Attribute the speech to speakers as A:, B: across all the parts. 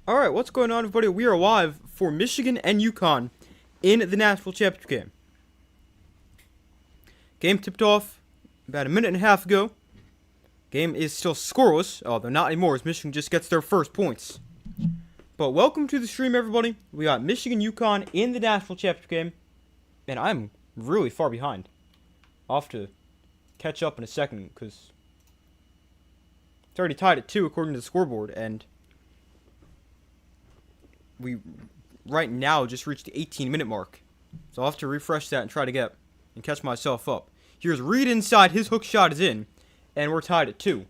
A: Alright, what's going on, everybody? We are live for Michigan and UConn in the National Championship game. Game tipped off about a minute and a half ago. Game is still scoreless, although not anymore as Michigan just gets their first points. But welcome to the stream, everybody. We got Michigan-UConn in the National Championship game, and I'm really far behind. I'll have to catch up in a second, because it's already tied at 2 according to the scoreboard, and we right now just reached the 18-minute mark. So I'll have to refresh that and try to get and catch myself up. Here's Reed inside, his hook shot is in, and we're tied at 2.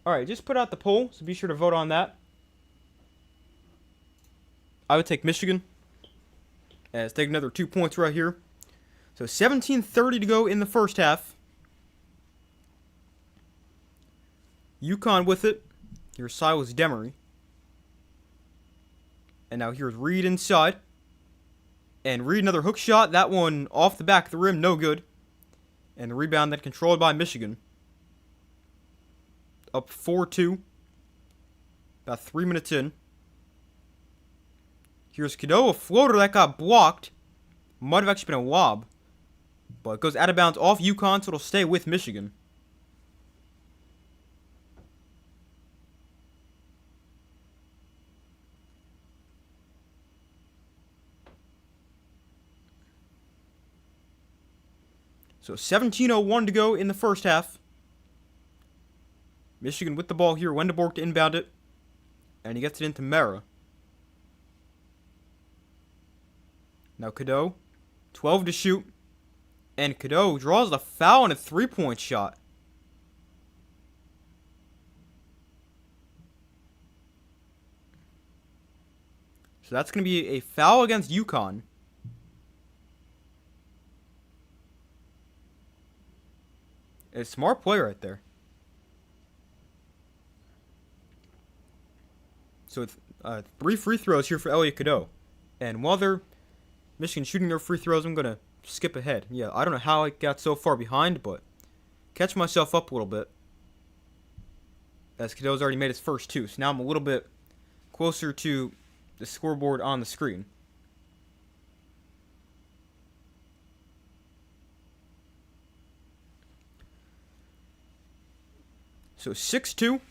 A: Alright, just put out the poll, so be sure to vote on that. I would take Michigan. Let's take another 2 points right here. So 17:30 to go in the first half. UConn with it. Here's Silas Demery. And now here's Reed inside. And Reed another hook shot. That one off the back of the rim, no good. And the rebound then controlled by Michigan. Up 4-2. About 3 minutes in. Here's Cadeau, a floater that got blocked. Might have actually been a lob. But it goes out of bounds off UConn, so it'll stay with Michigan. So 17:01 to go in the first half. Michigan with the ball here. Wendeborg to inbound it. And he gets it into Mara. Now Cadeau, 12 to shoot. And Cadeau draws the foul on a 3-point shot. So that's going to be a foul against UConn. A smart play right there. So it's 3 free throws here for Elliot Cadeau. And while they're Michigan shooting their free throws, I'm going to skip ahead. Yeah, I don't know how I got so far behind, but catch myself up a little bit. As Cadeau's already made his first 2, so now I'm a little bit closer to the scoreboard on the screen. So 6-2.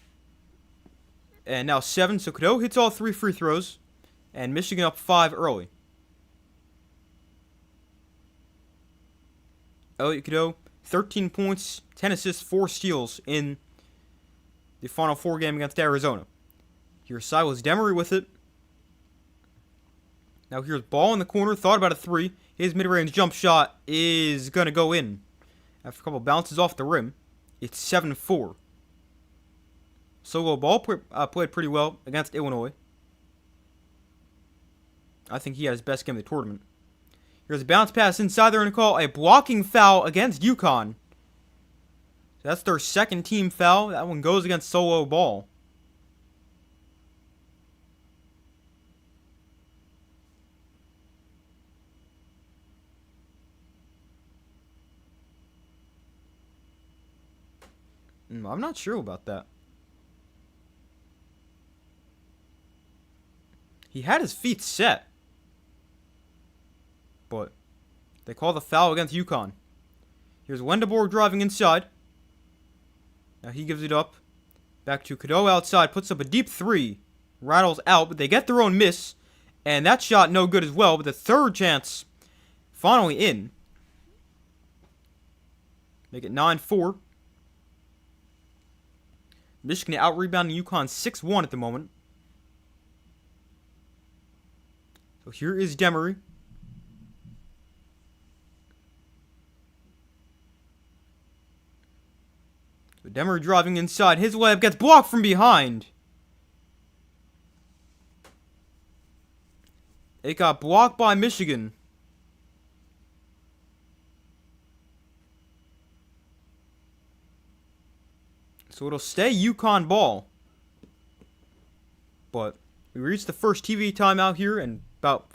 A: And now 7, so Cadeau hits all 3 free throws. And Michigan up 5 early. Elliot Cadeau, 13 points, 10 assists, 4 steals in the Final Four game against Arizona. Here's Silas Demery with it. Now here's ball in the corner, thought about a 3. His mid-range jump shot is going to go in. After a couple bounces off the rim, it's 7-4. Solo ball played pretty well against Illinois. I think he had his best game of the tournament. Here's a bounce pass inside. They're going to call a blocking foul against UConn. So that's their second team foul. That one goes against Solo Ball. I'm not sure about that. He had his feet set. But they call the foul against UConn. Here's Wendeborg driving inside. Now he gives it up. Back to Cadeau outside. Puts up a deep 3. Rattles out, but they get their own miss. And that shot no good as well. But the third chance finally in. Make it 9-4. Michigan out-rebounding UConn 6-1 at the moment. So here is Demery. So Demery driving inside. His layup gets blocked from behind. It got blocked by Michigan. So it'll stay UConn ball. But We reached the first TV timeout here, and about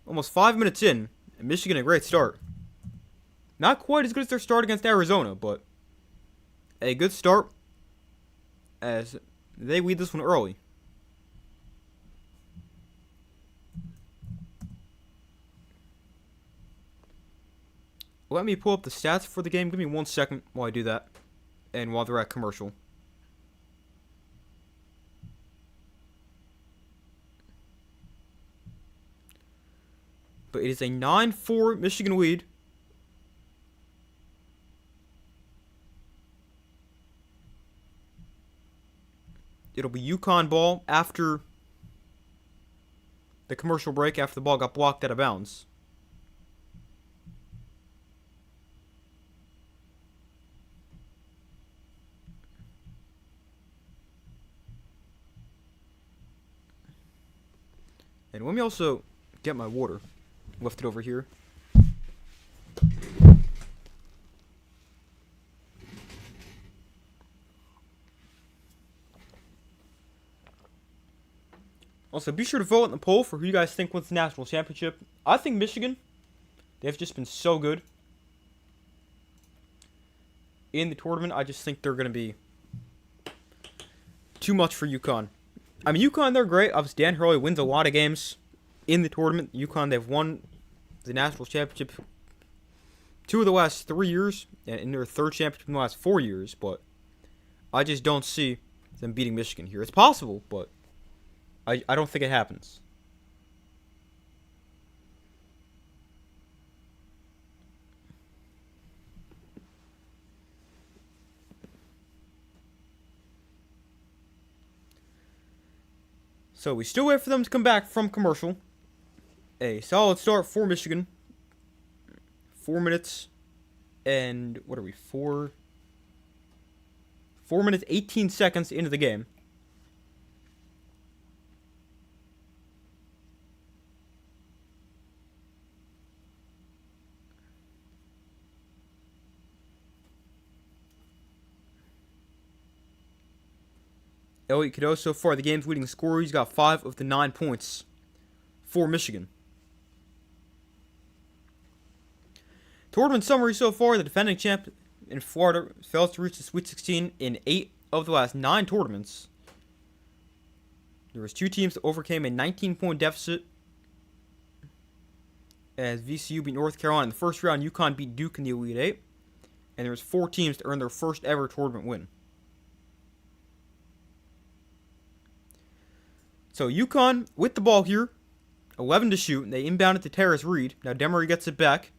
A: almost 5 minutes in, Michigan a great start. Not quite as good as their start against Arizona, but a good start as they lead this one early. Let me pull up the stats for the game. Give me 1 second while I do that, and while they're at commercial. But it is a 9-4 Michigan lead. It'll be UConn ball after the commercial break, after the ball got blocked out of bounds. And let me also get my water. Lift it over here. Also, be sure to vote in the poll for who you guys think wins the national championship. I think Michigan. They've just been so good in the tournament. I just think they're going to be too much for UConn. I mean, UConn, they're great. Obviously, Dan Hurley wins a lot of games in the tournament. UConn, they've won the national championship 2 of the last 3 years, and in their 3rd championship in the last 4 years. But I just don't see them beating Michigan here. It's possible, but I don't think it happens. So we still wait for them to come back from commercial. A solid start for Michigan. 4 minutes and what are we? 4 minutes 18 seconds into the game. Elliot Cadeau, so far the game's leading scorer. He's got 5 of the 9 points for Michigan. Tournament summary so far: the defending champ in Florida fails to reach the Sweet 16 in 8 of the last 9 tournaments. There was 2 teams that overcame a 19-point deficit, as VCU beat North Carolina in the first round. UConn beat Duke in the Elite 8. And there was 4 teams to earn their first ever tournament win. So UConn with the ball here, 11 to shoot, and they inbound it to Terrace Reed. Now Demery gets it back.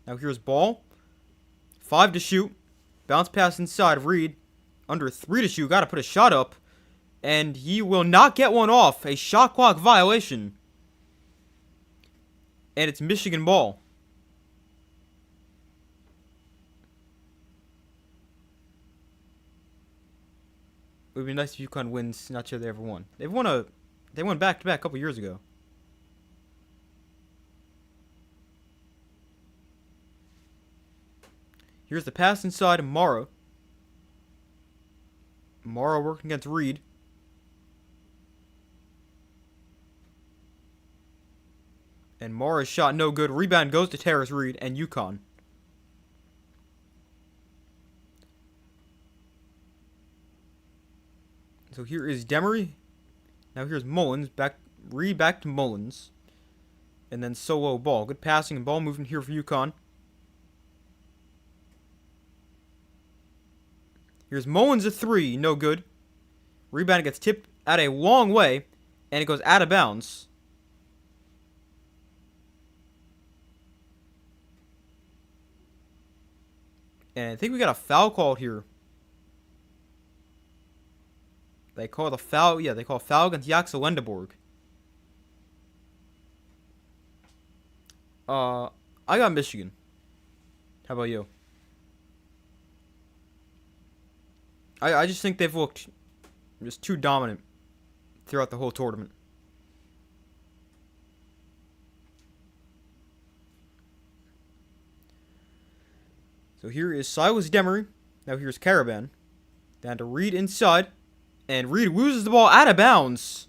A: Now here's ball, 5 to shoot, bounce pass inside. Reed under 3 to shoot, got to put a shot up, and he will not get one off. A shot clock violation, and it's Michigan ball. It would be nice if UConn wins. Not sure they ever won. They won back-to-back a couple years ago. Here's the pass inside of Morrow. Morrow working against Reed. And Morrow's shot no good. Rebound goes to Terrace Reed and UConn. So here is Demery. Now here's Mullins. Reed back to Mullins. And then solo ball. Good passing and ball movement here for UConn. Here's Mullins a 3. No good. Rebound gets tipped out a long way. And it goes out of bounds. And I think we got a foul called here. They call the foul. Yeah, they call foul against Jaxa Lendeborg. I got Michigan. How about you? I just think they've looked just too dominant throughout the whole tournament. So here is Silas Demery. Now here's Caravan. Down to Reed inside. And Reed loses the ball out of bounds.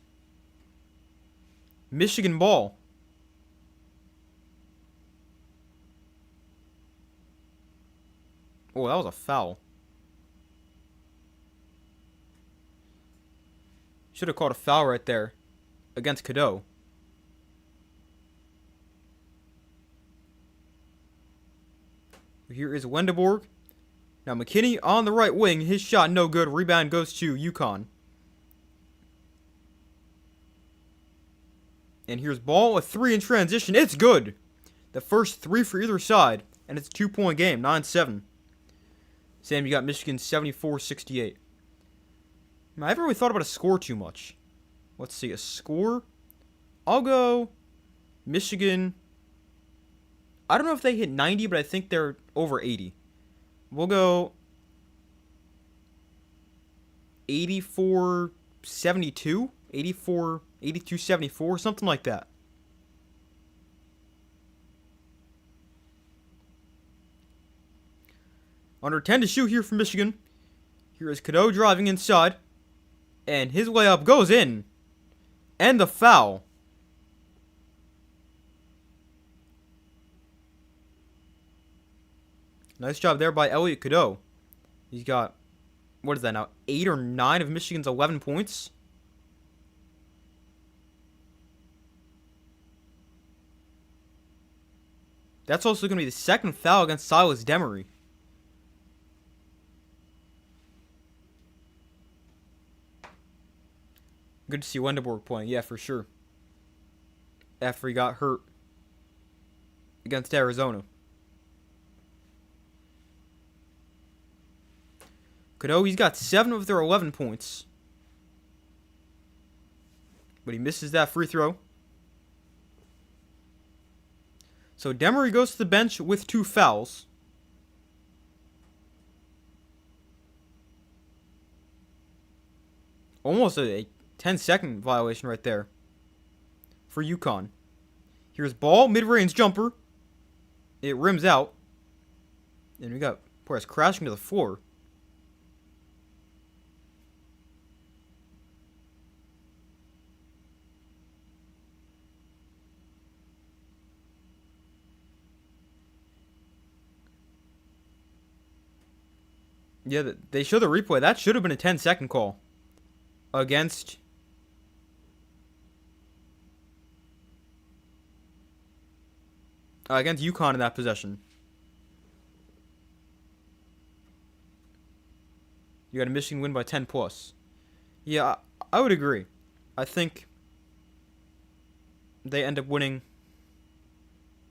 A: Michigan ball. Oh, that was a foul. Should have called a foul right there against Cadeau. Here is Wendeborg. Now McKinney on the right wing. His shot no good. Rebound goes to UConn. And here's ball, a 3 in transition. It's good. The first 3 for either side. And it's a 2-point game, 9-7. Sam, you got Michigan 74-68. I haven't really thought about a score too much. Let's see, a score? I'll go Michigan. I don't know if they hit 90, but I think they're over 80. We'll go 84-72, 82-74, something like that. Under 10 to shoot here for Michigan. Here is Cadeau driving inside. And his layup goes in. And the foul. Nice job there by Elliot Cadeau. He's got, what is that now, 8 or 9 of Michigan's 11 points? That's also going to be the second foul against Silas Demery. Good to see Wendeborg playing, yeah, for sure. After he got hurt against Arizona. Cadeau, he's got 7 of their 11 points. But he misses that free throw. So Demery goes to the bench with 2 fouls. Almost a 10-second violation right there for UConn. Here's ball, mid-range jumper. It rims out. And we got players crashing to the floor. Yeah, they show the replay. That should have been a 10-second call against UConn in that possession. You got a Michigan win by 10 plus. Yeah, I would agree. I think they end up winning,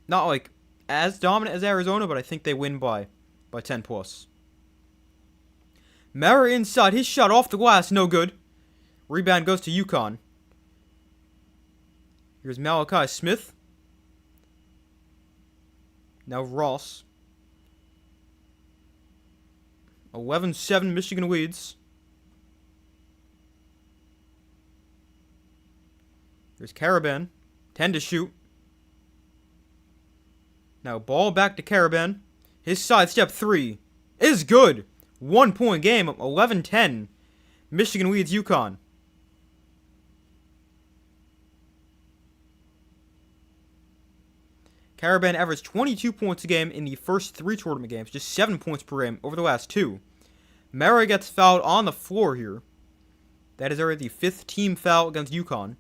A: not like as dominant as Arizona, but I think they win by 10 plus. Mara inside, his shot off the glass, no good. Rebound goes to UConn. Here's Malachi Smith. Now Ross. 11-7 Michigan leads. Here's Caravan. 10 to shoot. Now ball back to Caravan. His sidestep 3 is good. 1-point game, 11-10. Michigan leads UConn. Caravan averaged 22 points a game in the first 3 tournament games, just 7 points per game over the last 2. Mara gets fouled on the floor here. That is already the 5th team foul against UConn.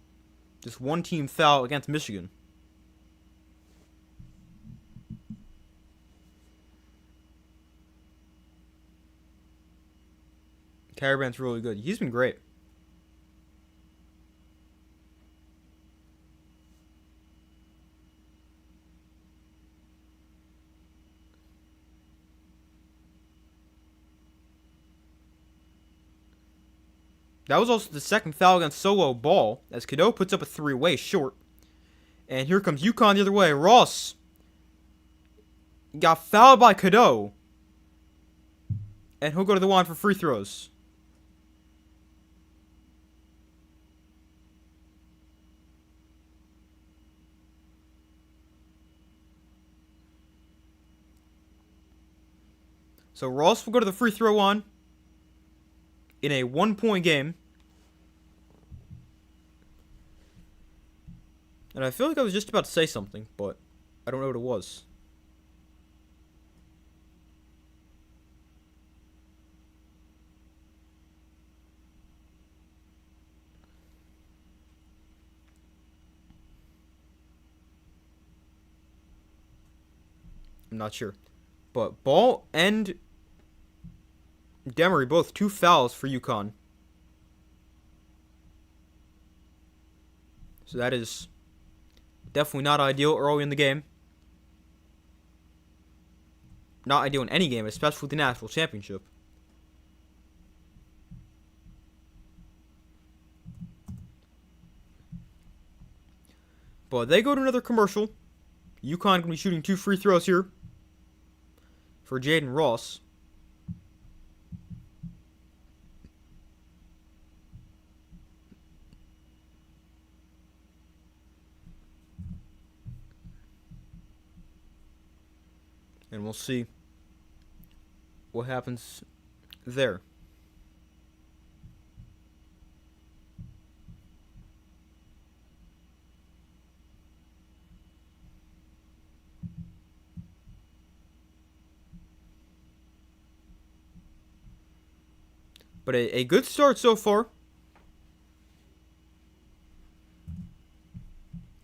A: Just 1 team foul against Michigan. Caravan's really good. He's been great. That was also the second foul against Solo Ball, as Cadeau puts up a 3 way short. And here comes UConn the other way. Ross got fouled by Cadeau. And he'll go to the line for free throws. So Ross will go to the free throw line in a 1-point game. And I feel like I was just about to say something, but I don't know what it was. I'm not sure. But Ball and Demery both 2 fouls for UConn. So that is definitely not ideal early in the game. Not ideal in any game, especially the national championship. But they go to another commercial. UConn going to be shooting 2 free throws here for Jaden Ross. And we'll see what happens there. But a good start so far.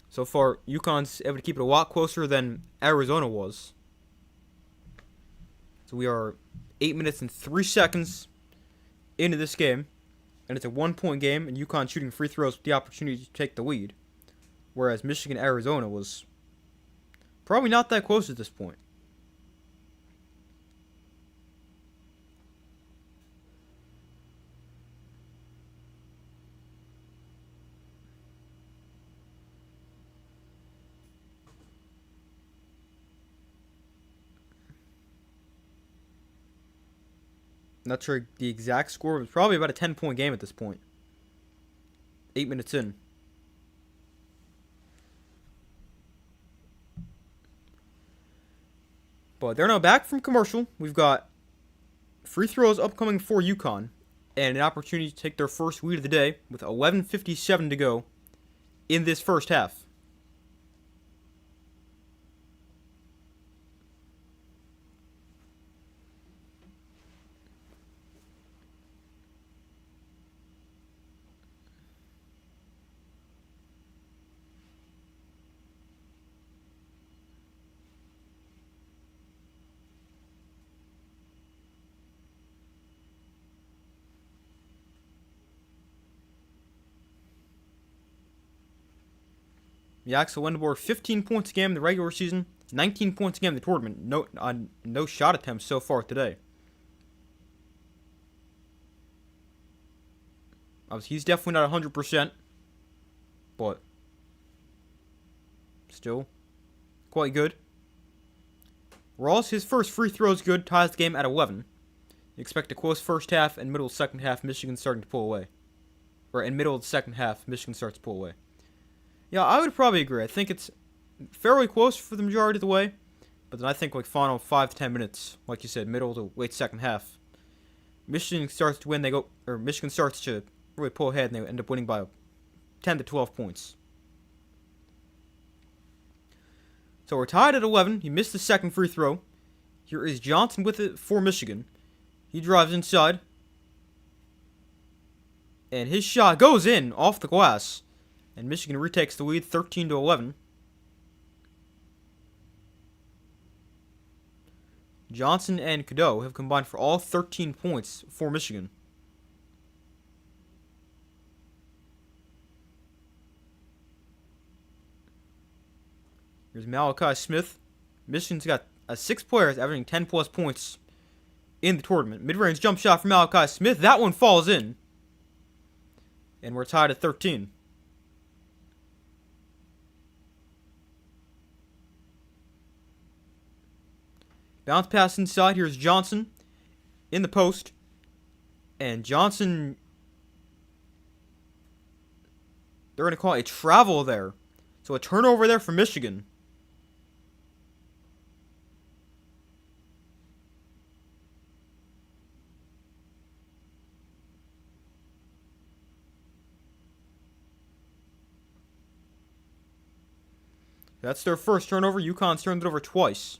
A: So far, UConn's able to keep it a lot closer than Arizona was. So we are 8 minutes and 3 seconds into this game. And it's a 1-point game, and UConn shooting free throws with the opportunity to take the lead. Whereas Michigan-Arizona was probably not that close at this point. Not sure the exact score, but it's probably about a 10-point game at this point. 8 minutes in. But they're now back from commercial. We've got free throws upcoming for UConn, and an opportunity to take their first lead of the day with 11:57 to go in this first half. The Axel Lindborg 15 points a game in the regular season, 19 points a game in the tournament. No shot attempts so far today. Obviously, he's definitely not 100%, but still quite good. Ross, his first free throw is good, ties the game at 11. You expect a close first half, and middle of the second half, Michigan starting to pull away. Or in middle of the second half, Michigan starts to pull away. Yeah, I would probably agree. I think it's fairly close for the majority of the way. But then I think like final 5 to 10 minutes, like you said, middle to late second half, Michigan starts to win. Michigan starts to really pull ahead, and they end up winning by 10 to 12 points. So we're tied at 11. He missed the second free throw. Here is Johnson with it for Michigan. He drives inside, and his shot goes in off the glass. And Michigan retakes the lead 13 to 11. Johnson and Cadeau have combined for all 13 points for Michigan. Here's Malachi Smith. Michigan's got 6 players averaging 10 plus points in the tournament. Mid-range jump shot from Malachi Smith. That one falls in. And we're tied at 13. Bounce pass inside. Here's Johnson in the post. And Johnson, they're going to call it a travel there. So a turnover there for Michigan. That's their first turnover. UConn's turned it over twice.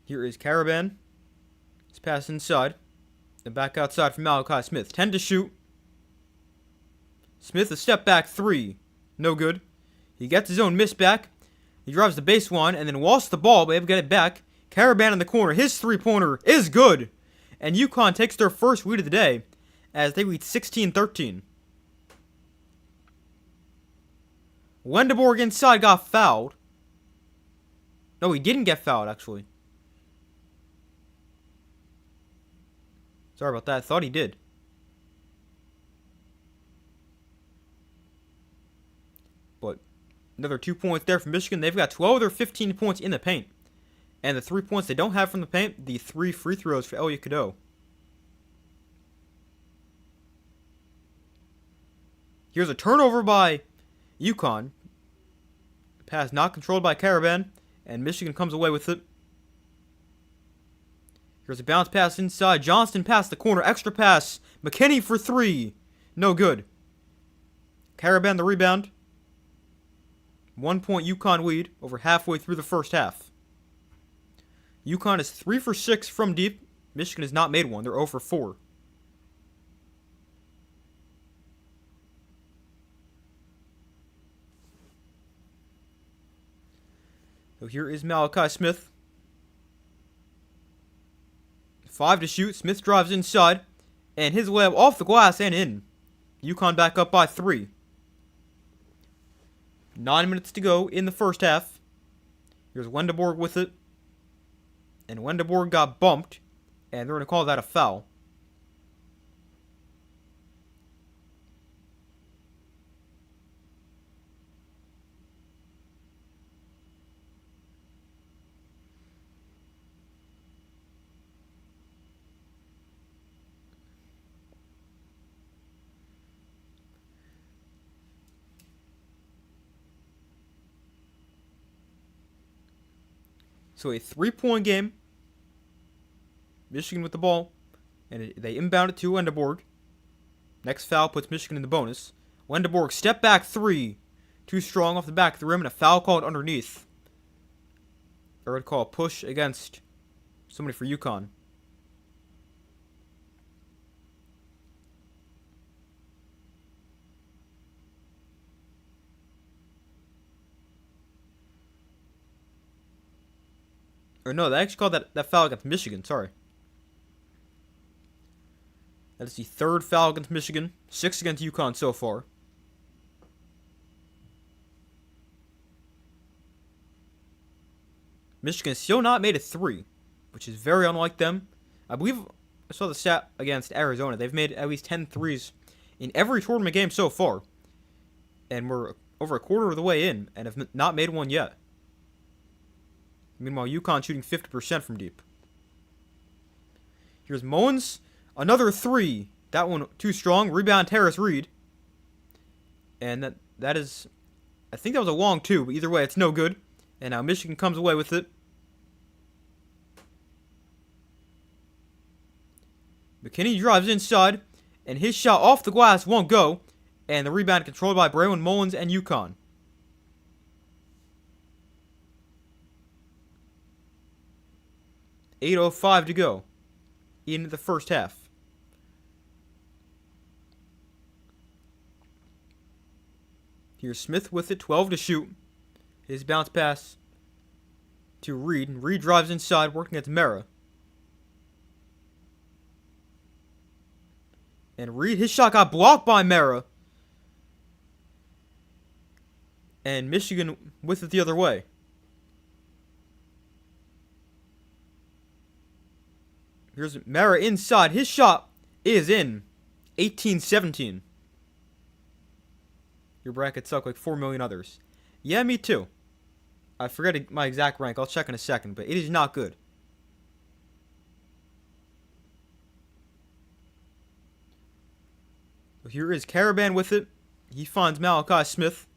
A: Here is Caravan. It's passed inside. And back outside for Malachi Smith. 10 to shoot. Smith a step back 3. No good. He gets his own miss back. He drives the baseline and then walks the ball, but able to get it back. Caravan in the corner. His three-pointer is good. And UConn takes their first lead of the day as they lead 16-13. Wendeborg inside got fouled. No, he didn't get fouled, actually. Sorry about that. I thought he did. But another 2 points there for Michigan. They've got 12 of their 15 points in the paint. And the 3 points they don't have from the paint, the 3 free throws for Elliot Cadeau. Here's a turnover by UConn. Pass not controlled by Caravan. And Michigan comes away with it. Here's a bounce pass inside. Johnston past the corner. Extra pass. McKinney for 3. No good. Caravan the rebound. 1 point UConn lead over halfway through the first half. UConn is 3 for 6 from deep. Michigan has not made one. They're 0 for 4. So here is Malachi Smith. 5 to shoot. Smith drives inside. And his layup off the glass and in. UConn back up by 3. 9 minutes to go in the first half. Here's Wendeborg with it. And Wendeborg got bumped. And they're going to call that a foul. So a 3-point game. Michigan with the ball. And they inbound it to Wendeborg. Next foul puts Michigan in the bonus. Wendeborg step back 3. Too strong off the back of the rim and a foul called underneath. Or I'd call a push against somebody for UConn. Or no, they actually called that foul against Michigan. Sorry. That is the 3rd foul against Michigan. 6 against UConn so far. Michigan still not made a 3, which is very unlike them. I believe I saw the stat against Arizona. They've made at least 10 threes in every tournament game so far. And we're over a quarter of the way in and have not made one yet. Meanwhile, UConn shooting 50% from deep. Here's Mullins. Another 3. That one too strong. Rebound Terrace Reed. And that is... I think that was a long 2, but either way, it's no good. And now Michigan comes away with it. McKinney drives inside. And his shot off the glass won't go. And the rebound controlled by Braylon Mullins and UConn. .8:05 to go in the first half. Here's Smith with it, 12 to shoot. His bounce pass to Reed. And Reed drives inside, working against Mara. And Reed, his shot got blocked by Mara. And Michigan with it the other way. Here's Mara inside. His shot is in. 18-17. Your bracket suck like 4 million others. Yeah, me too. I forget my exact rank. I'll check in a second, but it is not good. So here is Caravan with it. He finds Malachi Smith.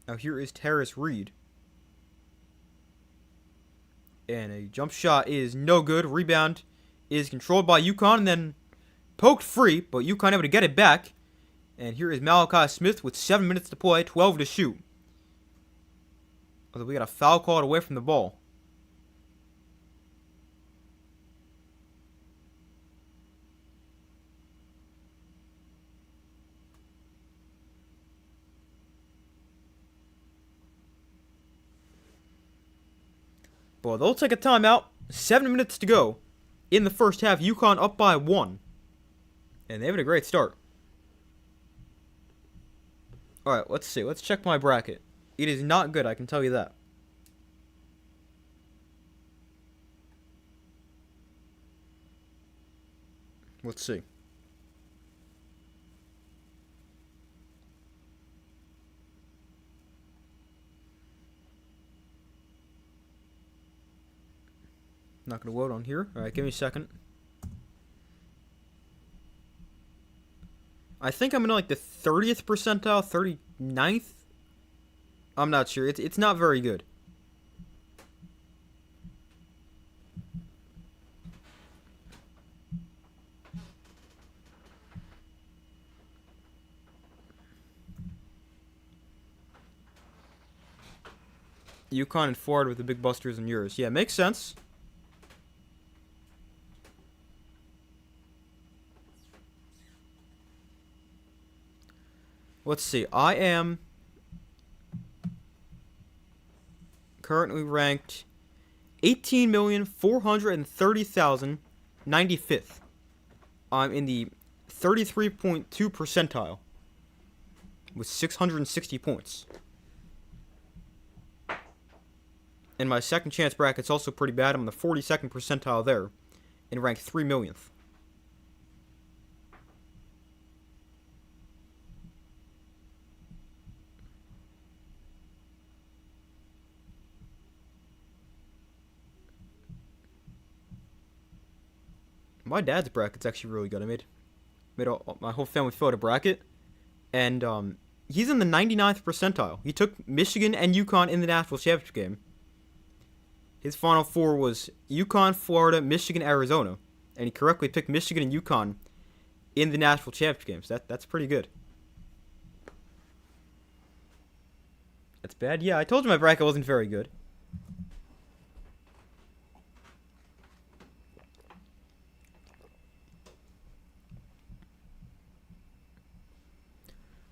A: Now here is Terrace Reed. And a jump shot is no good. Rebound is controlled by UConn and then poked free, but UConn able to get it back. And here is Malachi Smith with 7 minutes to play, 12 to shoot. Although we got a foul called away from the ball. But they'll take a timeout. 7 minutes to go. In the first half, UConn up by 1. And they have a great start. Alright, let's see. Let's check my bracket. It is not good, I can tell you that. Let's see. Not going to load on here. Alright, give me a second. I think I'm in like the 30th percentile, 39th? I'm not sure. It's not very good. UConn and Florida with the big busters and yours. Yeah, makes sense. Let's see. I am currently ranked 18,430,095th. I'm in the 33.2 percentile with 660 points. And my second chance bracket's also pretty bad. I'm in the 42nd percentile there and ranked 3 millionth. My dad's bracket's actually really good. I made my whole family fill out a bracket, and he's in the 99th percentile. He took Michigan and UConn in the national championship game. His final four was UConn, Florida, Michigan, Arizona, and he correctly picked Michigan and UConn in the national championship games. That's pretty good. That's bad. Yeah, I told you my bracket wasn't very good.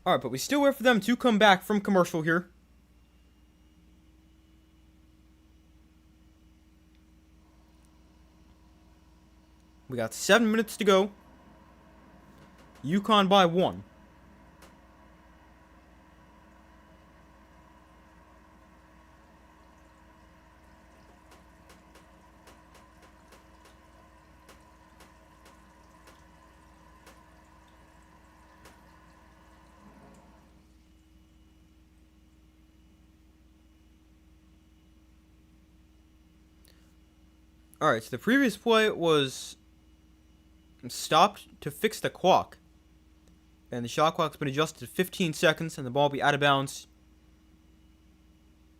A: Alright, but we still wait for them to come back from commercial here. We got 7 minutes to go. UConn by 1. Alright, so the previous play was stopped to fix the clock. And the shot clock's been adjusted to 15 seconds and the ball will be out of bounds.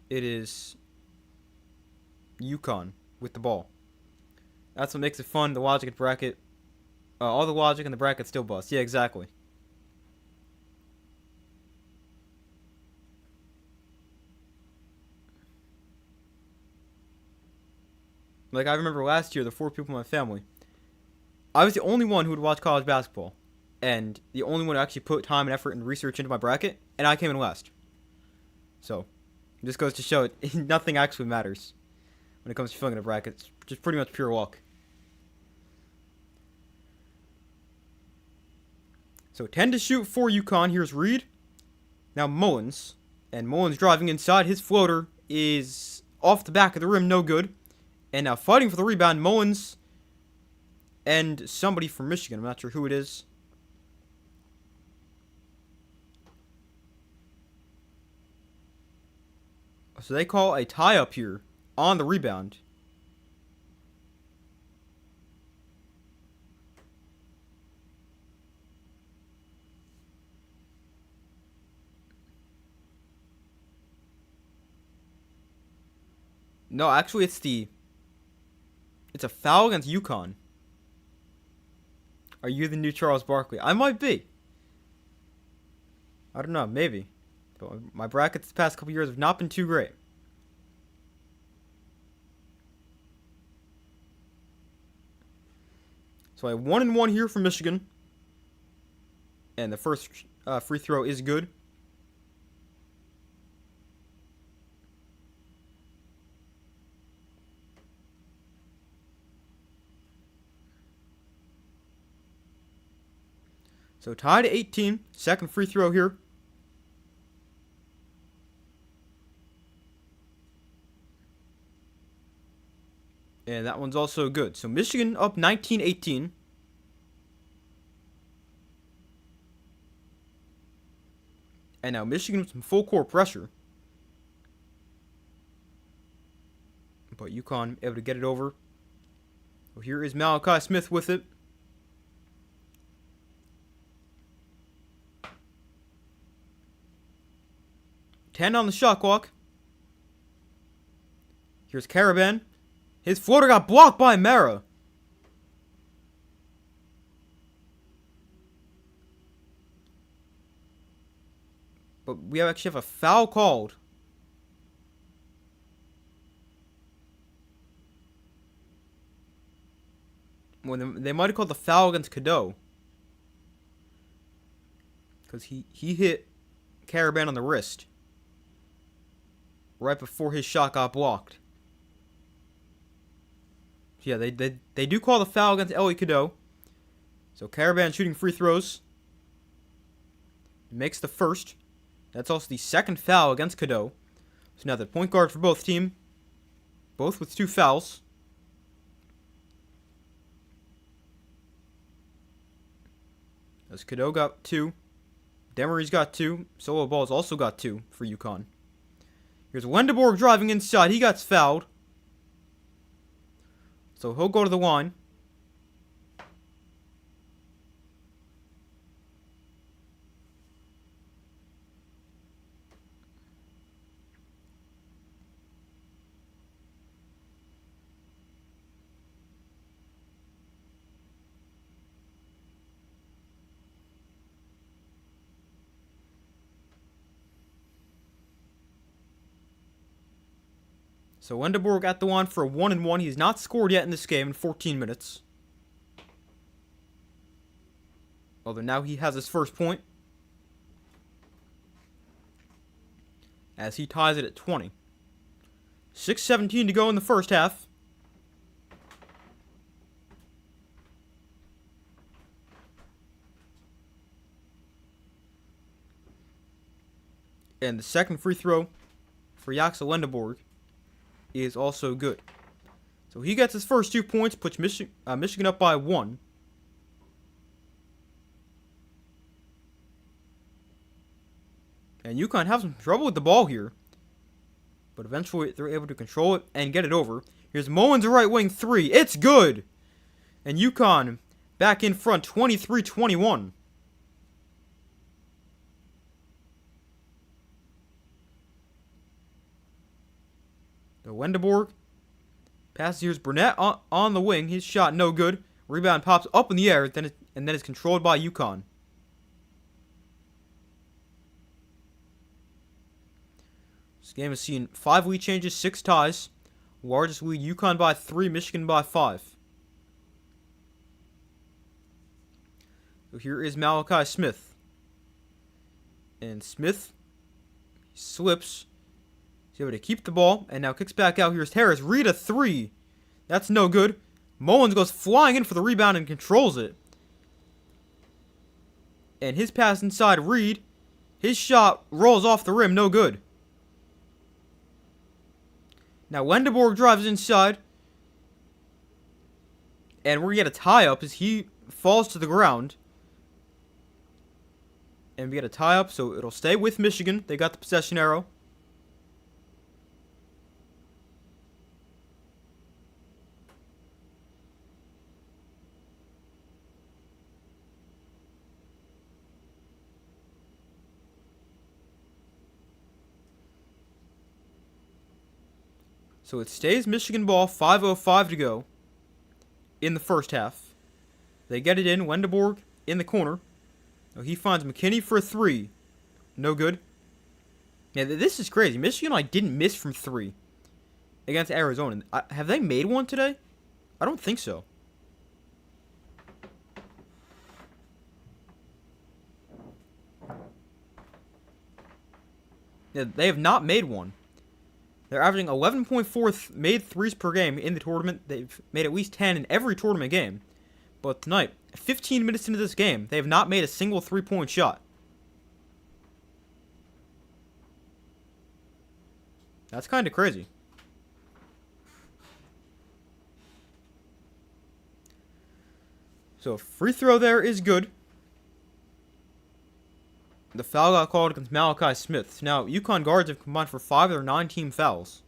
A: It is UConn with the ball. That's what makes it fun. The logic and bracket. All the logic and the bracket still bust. Yeah, exactly. Like, I remember last year, the 4 people in my family, I was the only one who would watch college basketball. And the only one who actually put time and effort and research into my bracket. And I came in last. So, this goes to show nothing actually matters when it comes to filling in a bracket. It's just pretty much pure luck. So, 10 to shoot for UConn. Here's Reed. Now Mullins. And Mullins driving inside. His floater is off the back of the rim. No good. And now fighting for the rebound, Mullins and somebody from Michigan. I'm not sure who it is. So they call a tie-up here on the rebound. No, actually it's the It's a foul against UConn. Are you the new Charles Barkley? I might be. I don't know, maybe. But my brackets the past couple years have not been too great. So I have 1-1 here for Michigan. And the first free throw is good. So tied at 18. Second free throw here. And that one's also good. So Michigan up 19-18. And now Michigan with some full court pressure. But UConn able to get it over. So here is Malachi Smith with it. Ten on the shot clock. Here's Caravan. His floater got blocked by Mara. But we actually have a foul called. Well, they might have called the foul against Cadeau. Because he hit Caravan on the wrist. Right before his shot got blocked. Yeah, they do call the foul against Ellie Cadeau. So Caravan shooting free throws. Makes the first. That's also the second foul against Cadeau. So now the point guard for both teams. Both with 2 fouls. As Cadeau got 2. Demery's got 2. Solo Ball's also got 2 for UConn. Here's Wendeborg driving inside. He got fouled. So he'll go to the line. So Wendeborg at the line for a 1-1. He's not scored yet in this game in 14 minutes. Although now he has his first point. As he ties it at 20. 6:17 to go in the first half. And the second free throw for Yaxel Wendeborg is also good. So he gets his first 2 points, puts Michigan up by 1. And UConn has some trouble with the ball here. But eventually they're able to control it and get it over. Here's Mullins, a right wing 3. It's good! And UConn back in front, 23-21. The Wendeborg passes. Here's Burnett on the wing. His shot no good. Rebound pops up in the air, and then is controlled by UConn. This game has seen 5 lead changes, 6 ties. Largest lead, UConn by 3, Michigan by 5. So here is Malachi Smith. And Smith slips. He's able to keep the ball, and now kicks back out. Here's Harris. Reed a 3. That's no good. Mullins goes flying in for the rebound and controls it. And his pass inside Reed. His shot rolls off the rim, no good. Now Wendeborg drives inside. And we're going to get a tie-up as he falls to the ground. And we get a tie-up, so it'll stay with Michigan. They got the possession arrow. So it stays Michigan ball, 5:05 to go. in the first half. They get it in. Wendeborg in the corner. Oh, he finds McKinney for a 3. No good. Yeah, this is crazy. Michigan didn't miss from 3 against Arizona. Have they made one today? I don't think so. Yeah, they have not made one. They're averaging 11.4 made threes per game in the tournament. They've made at least 10 in every tournament game. But tonight, 15 minutes into this game, they have not made a single 3-point shot. That's kind of crazy. So, free throw there is good. The foul got called against Malachi Smith. Now, UConn guards have combined for 5 of their 9 team fouls.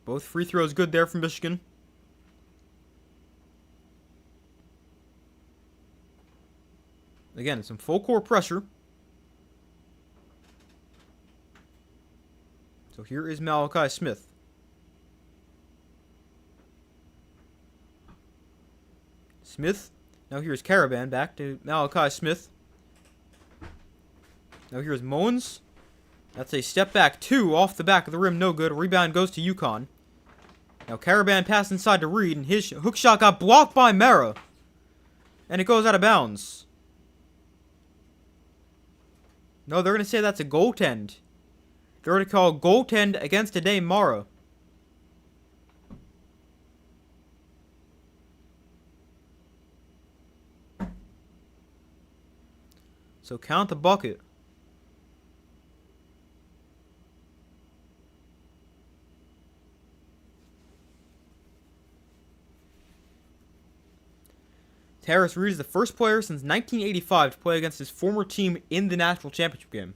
A: Both free throws good there from Michigan. Again, some full court pressure. So here is Malachi Smith. Now here's Caravan. Back to Malachi Smith. Now here's Mullins. That's a step back 2 off the back of the rim. No good. Rebound goes to UConn. Now Caravan passed inside to Reed, and his hook shot got blocked by Mara. And it goes out of bounds. No, they're going to say that's a goaltend. They're going to call goaltend against Ade Mara. So count the bucket. Tarris Reed is the first player since 1985 to play against his former team in the national championship game.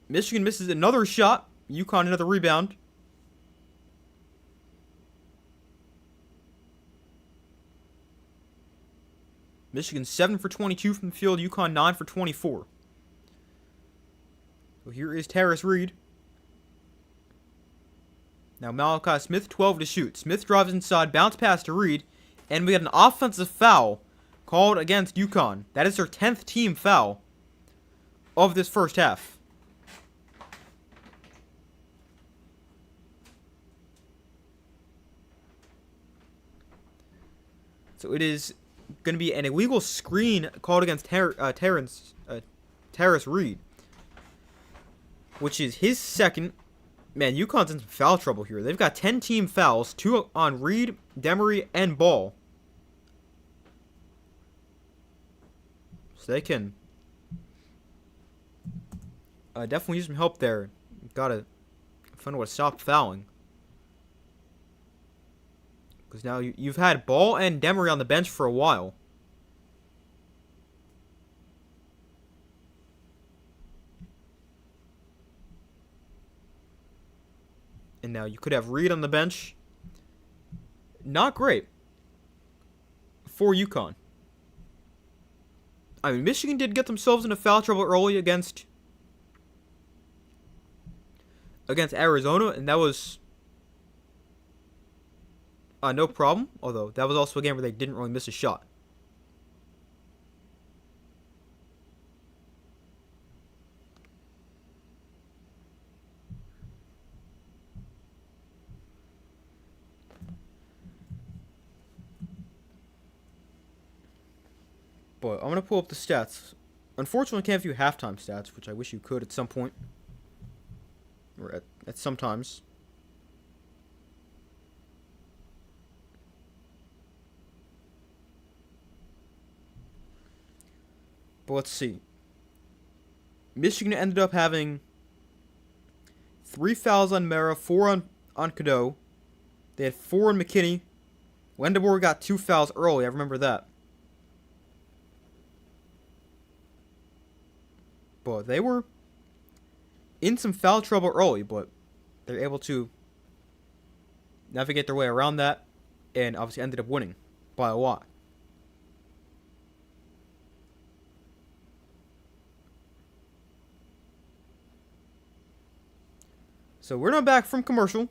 A: Michigan misses another shot. UConn another rebound. Michigan 7 for 22 from the field. UConn 9 for 24. So here is Tarris Reed. Now Malachi Smith, 12 to shoot. Smith drives inside, bounce pass to Reed, and we get an offensive foul called against UConn. That is their 10th team foul of this first half. So it is going to be an illegal screen called against Tarris Reed, which is his second. Man, UConn's in some foul trouble here. They've got 10 team fouls, 2 on Reed, Demery, and Ball. So they can definitely use some help there. Gotta find a way to stop fouling. Because now you've had Ball and Demery on the bench for a while. And now you could have Reed on the bench. Not great for UConn. I mean, Michigan did get themselves into foul trouble early against Arizona, and that was no problem. Although, that was also a game where they didn't really miss a shot. But I'm going to pull up the stats. Unfortunately, I can't view halftime stats, which I wish you could at some point. Or at some times. But let's see. Michigan ended up having 3 fouls on Mara, 4 on Cadeau. They had 4 on McKinney. Wendeborg got 2 fouls early, I remember that. But they were in some foul trouble early, but they're able to navigate their way around that and obviously ended up winning by a lot. So we're not back from commercial.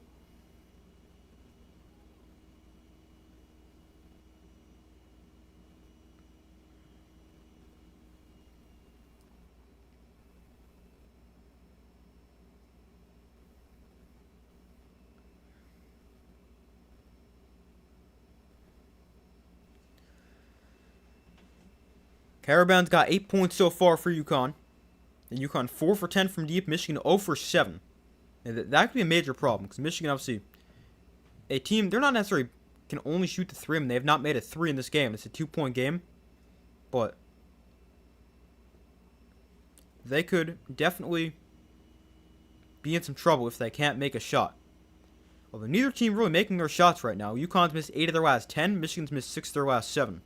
A: Caravan's got 8 points so far for UConn. And UConn 4 for 10 from deep. Michigan 0 for 7. And that could be a major problem because Michigan, obviously, a team, they're not necessarily can only shoot the 3. I mean, they have not made a 3 in this game. It's a 2-point game. But they could definitely be in some trouble if they can't make a shot. Although neither team really making their shots right now. UConn's missed 8 of their last 10. Michigan's missed 6 of their last 7.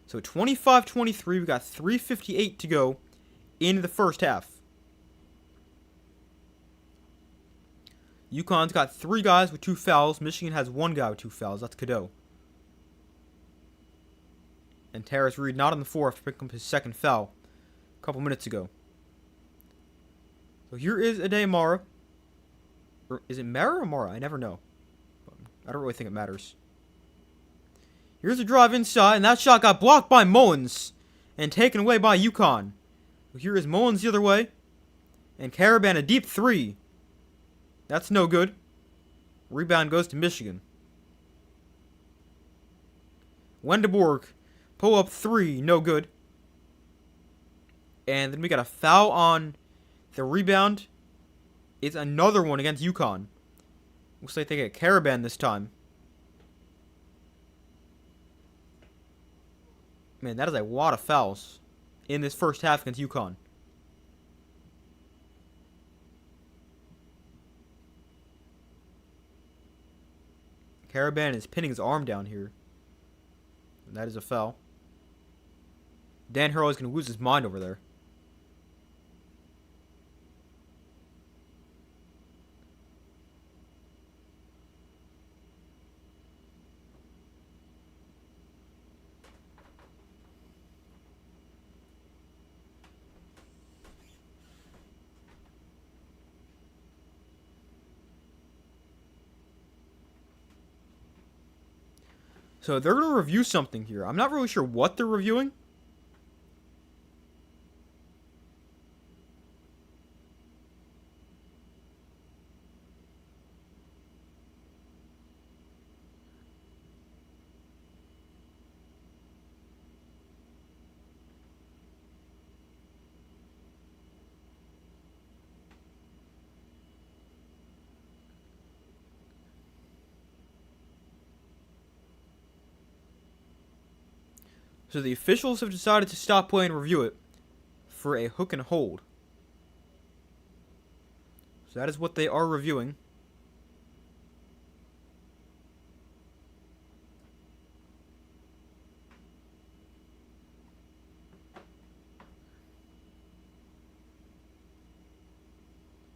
A: So 25-23, we got 3:58 to go in the first half. UConn's got 3 guys with 2 fouls. Michigan has 1 guy with 2 fouls. That's Cadeau. And Terrace Reed not on the floor after picking up his second foul a couple minutes ago. So here is Ade Mara. Or is it Mara or Mara? I never know. I don't really think it matters. Here's a drive inside, and that shot got blocked by Mullins and taken away by UConn. So here is Mullins the other way. And Caravan a deep 3. That's no good. Rebound goes to Michigan. Wendeborg, pull up 3, no good. And then we got a foul on the rebound. It's another one against UConn. Looks like they get Caravan this time. Man, that is a lot of fouls in this first half against UConn. Caravan is pinning his arm down here. And that is a foul. Dan Hurley is going to lose his mind over there. So they're going to review something here. I'm not really sure what they're reviewing. So the officials have decided to stop play and review it for a hook and hold. So that is what they are reviewing.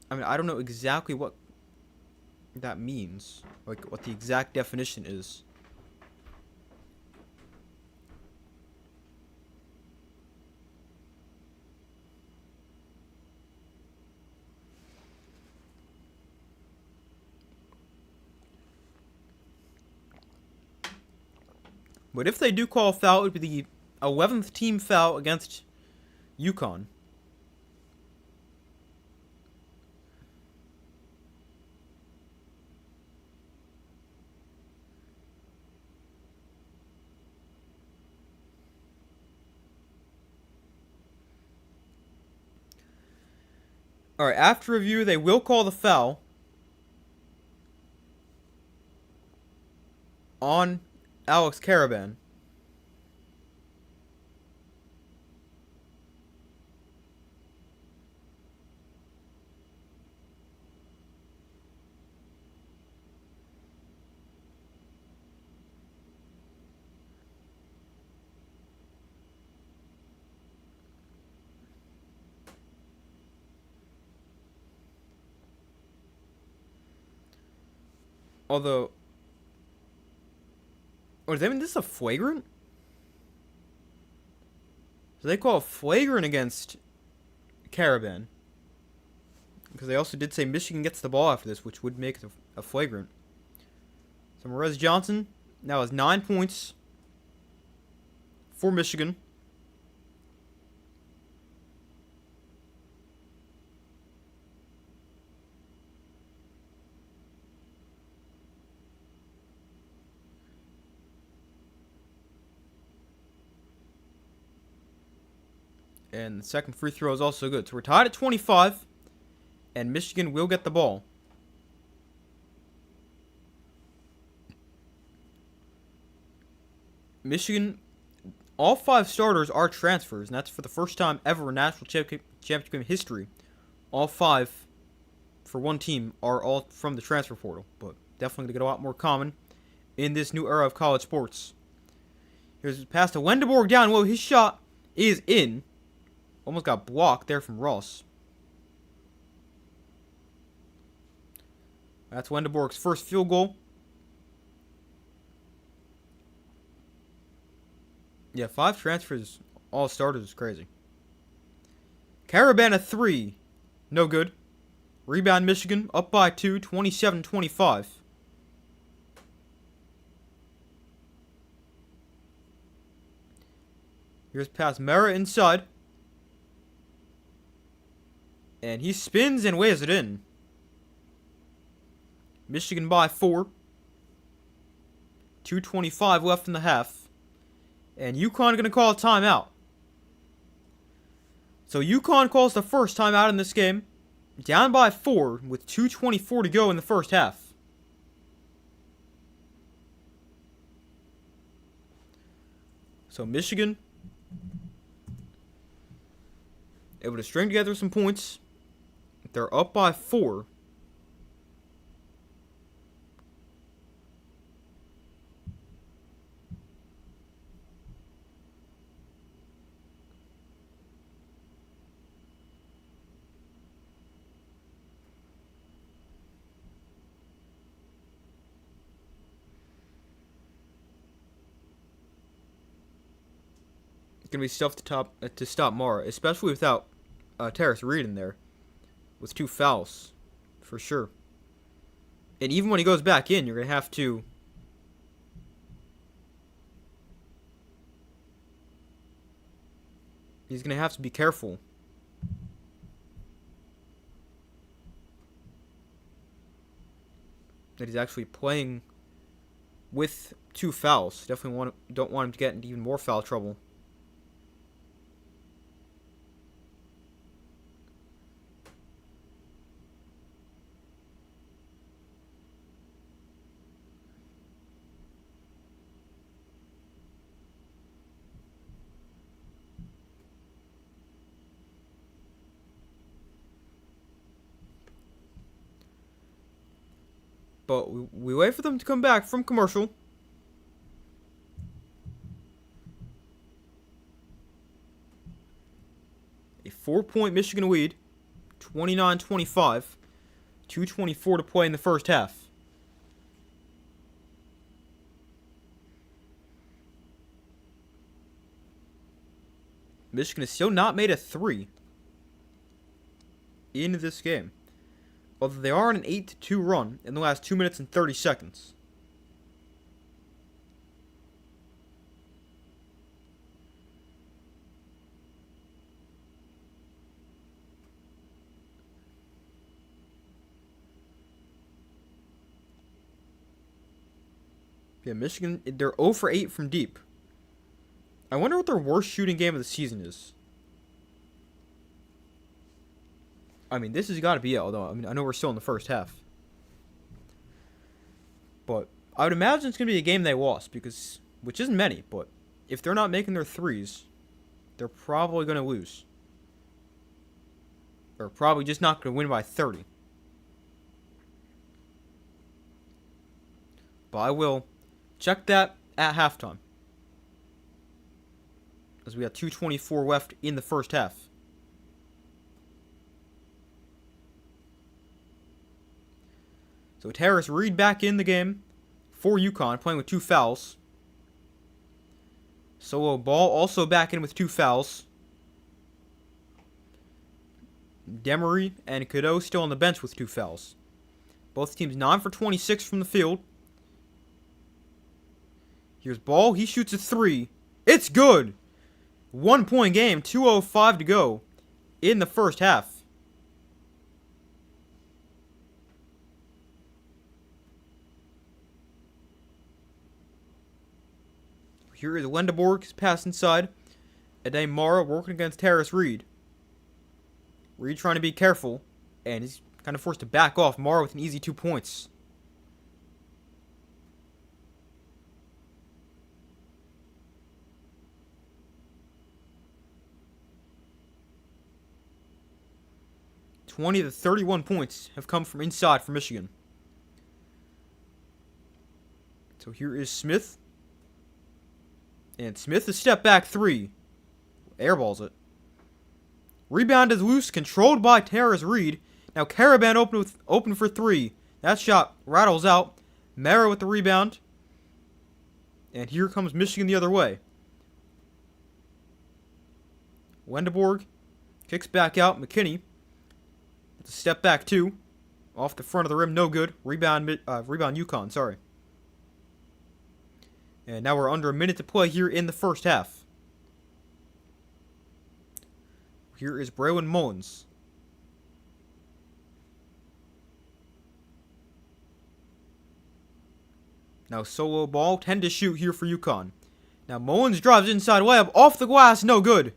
A: I mean, I don't know exactly what that means. Like, what the exact definition is. But if they do call a foul, it would be the 11th team foul against UConn. Alright, after review, they will call the foul on Alex Caravan. Although, or does that mean this is a flagrant? So they call a flagrant against Caravan. Because they also did say Michigan gets the ball after this, which would make it a flagrant. So Morez Johnson now has 9 points for Michigan. And the second free throw is also good. So we're tied at 25. And Michigan will get the ball. Michigan, all 5 starters are transfers. And that's for the first time ever in national championship game history. All 5 for one team are all from the transfer portal. But definitely going to get a lot more common in this new era of college sports. Here's a pass to Wendeborg down. Whoa, his shot is in. Almost got blocked there from Ross. That's Wendeborg's first field goal. Yeah, 5 transfers, all starters is crazy. Carabana 3. No good. Rebound Michigan, up by 2, 27-25. Here's past Mara inside. And he spins and weighs it in. Michigan by 4. 2:25 left in the half. And UConn going to call a timeout. So UConn calls the first timeout in this game. Down by 4 with 2:24 to go in the first half. So Michigan able to string together some points. They're up by 4. It's going to be tough to stop Mara, especially without Terrace Reed in there. With 2 fouls, for sure. And even when he goes back in, you're going to have to... He's going to have to be careful. That he's actually playing with 2 fouls. Definitely don't want him to get into even more foul trouble. But we wait for them to come back from commercial. A 4-point Michigan lead. 29-25. 2:24 to play in the first half. Michigan has still not made a 3 in this game. Although they are on an 8-2 run in the last 2 minutes and 30 seconds. Yeah, Michigan, they're 0 for 8 from deep. I wonder what their worst shooting game of the season is. I mean, this has got to be it, although, I mean, I know we're still in the first half. But I would imagine it's going to be a game they lost, because, which isn't many, but if they're not making their 3s, they're probably going to lose. Or probably just not going to win by 30. But I will check that at halftime. As we got 2:24 left in the first half. So Terrace Reed back in the game for UConn, playing with 2 fouls. Solo Ball also back in with 2 fouls. Demery and Cadeau still on the bench with 2 fouls. Both teams 9 for 26 from the field. Here's Ball. He shoots a 3. It's good. 1-point game. 2:05 to go in the first half. Here is Wendeborg's pass inside. Ade Mara working against Harris Reed. Reed trying to be careful, and he's kind of forced to back off. Mara with an easy 2 points. (20 to 31 points have come from inside for Michigan. So here is Smith. And Smith, a step back 3. Airballs it. Rebound is loose, controlled by Harris Reed. Now Caravan open for 3. That shot rattles out. Mara with the rebound. And here comes Michigan the other way. Wendeborg kicks back out. McKinney. It's a step back 2. Off the front of the rim, no good. Rebound UConn, sorry. And now we're under a minute to play here in the first half. Here is Braylon Mullins. Now solo ball, 10 to shoot here for UConn. Now Mullins drives inside layup, off the glass, no good.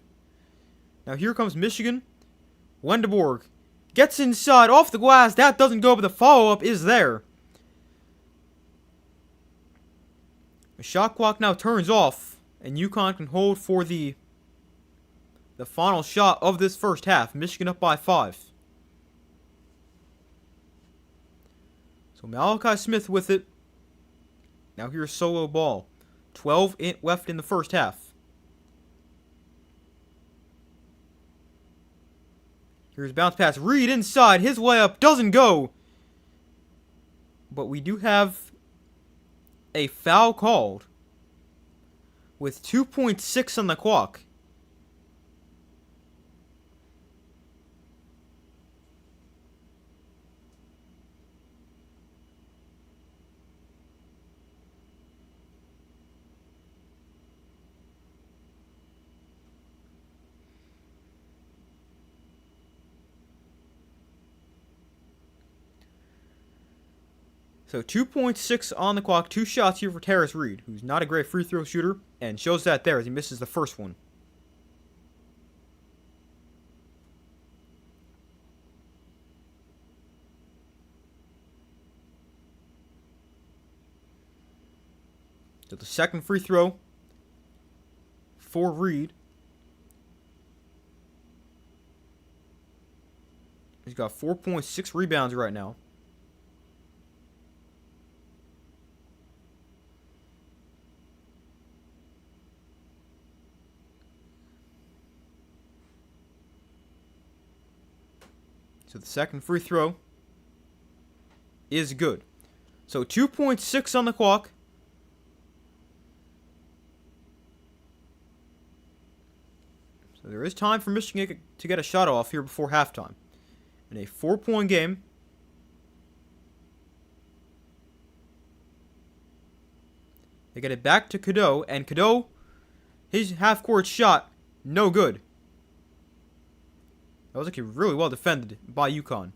A: Now here comes Michigan. Wendeborg gets inside, off the glass, that doesn't go, but the follow-up is there. The shot clock now turns off, and UConn can hold for the final shot of this first half. Michigan up by 5. So Malachi Smith with it. Now here's solo ball. 12 left in the first half. Here's bounce pass. Reed inside. His layup doesn't go. But we do have a foul called with 2.6 on the clock. So 2.6 on the clock, 2 shots here for Harris Reed, who's not a great free throw shooter, and shows that there as he misses the first one. So the second free throw for Reed. He's got 4.6 rebounds right now. So the second free throw is good. So 2.6 on the clock. So there is time for Michigan to get a shot off here before halftime. In a 4-point game. They get it back to Cadeau, and Cadeau, his half-court shot, no good. That was actually really well defended by UConn.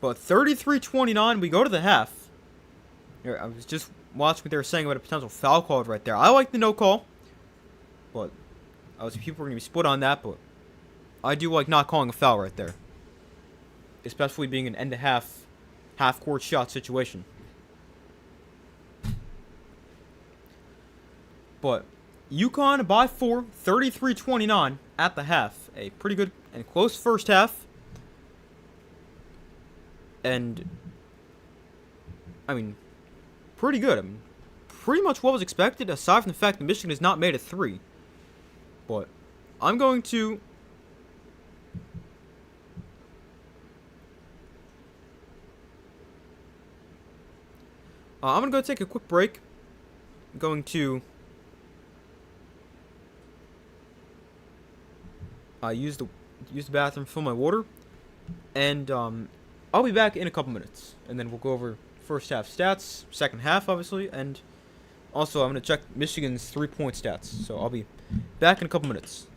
A: But 33-29, we go to the half. Here, I was just watching what they were saying about a potential foul call right there. I like the no call, but people are going to be split on that, but I do like not calling a foul right there. Especially being an end-to-half, half-court shot situation. But UConn by 4, 33-29 at the half. A pretty good and close first half. And, I mean, pretty good. I mean, pretty much what was expected, aside from the fact that Michigan has not made a 3. But I'm going to... I'm going to go take a quick break. I'm going to... use the bathroom, fill my water. And, I'll be back in a couple minutes. And then we'll go over first half stats, second half, obviously, and... Also, I'm going to check Michigan's 3-point stats. So I'll be back in a couple minutes.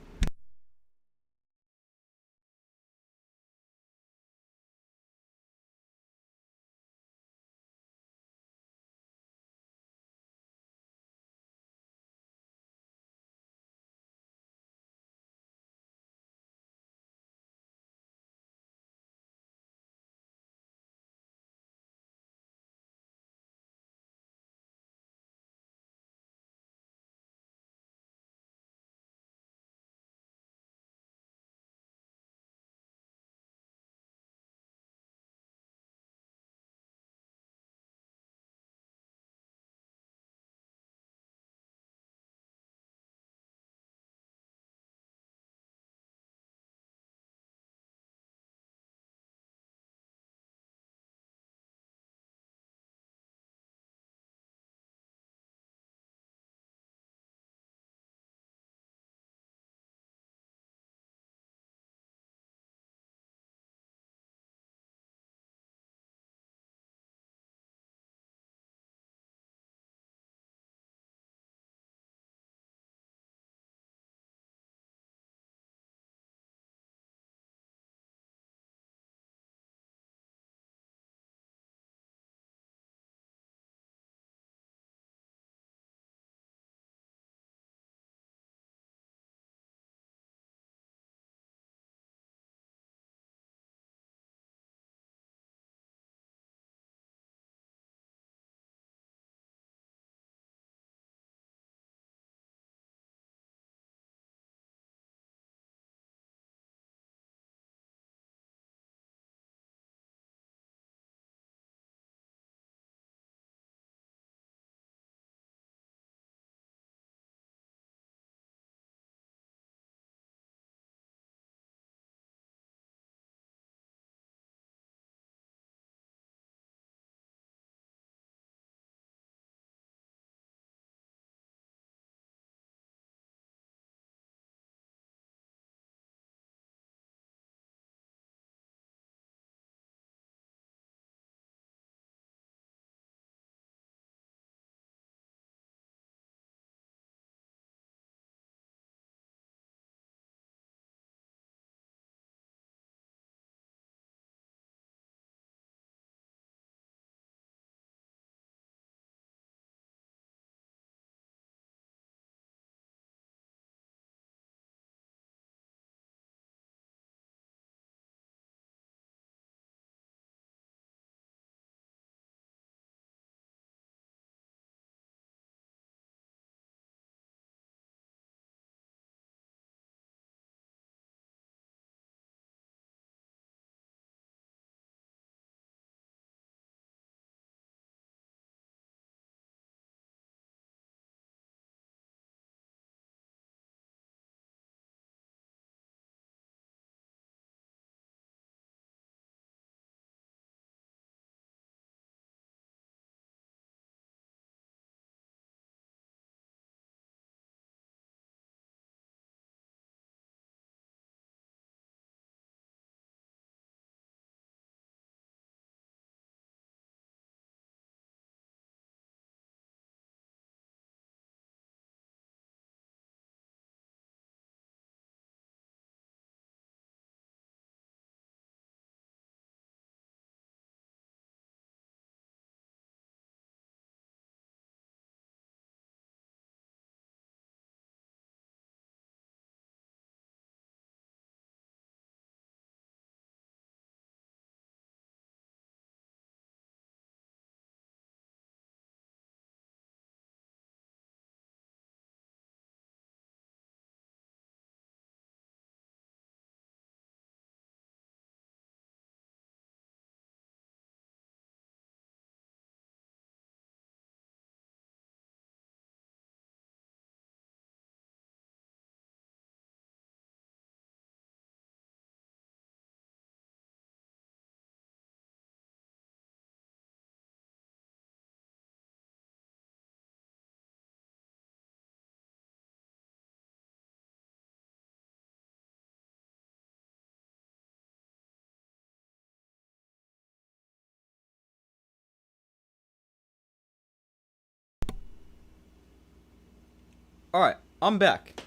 A: Alright, I'm back.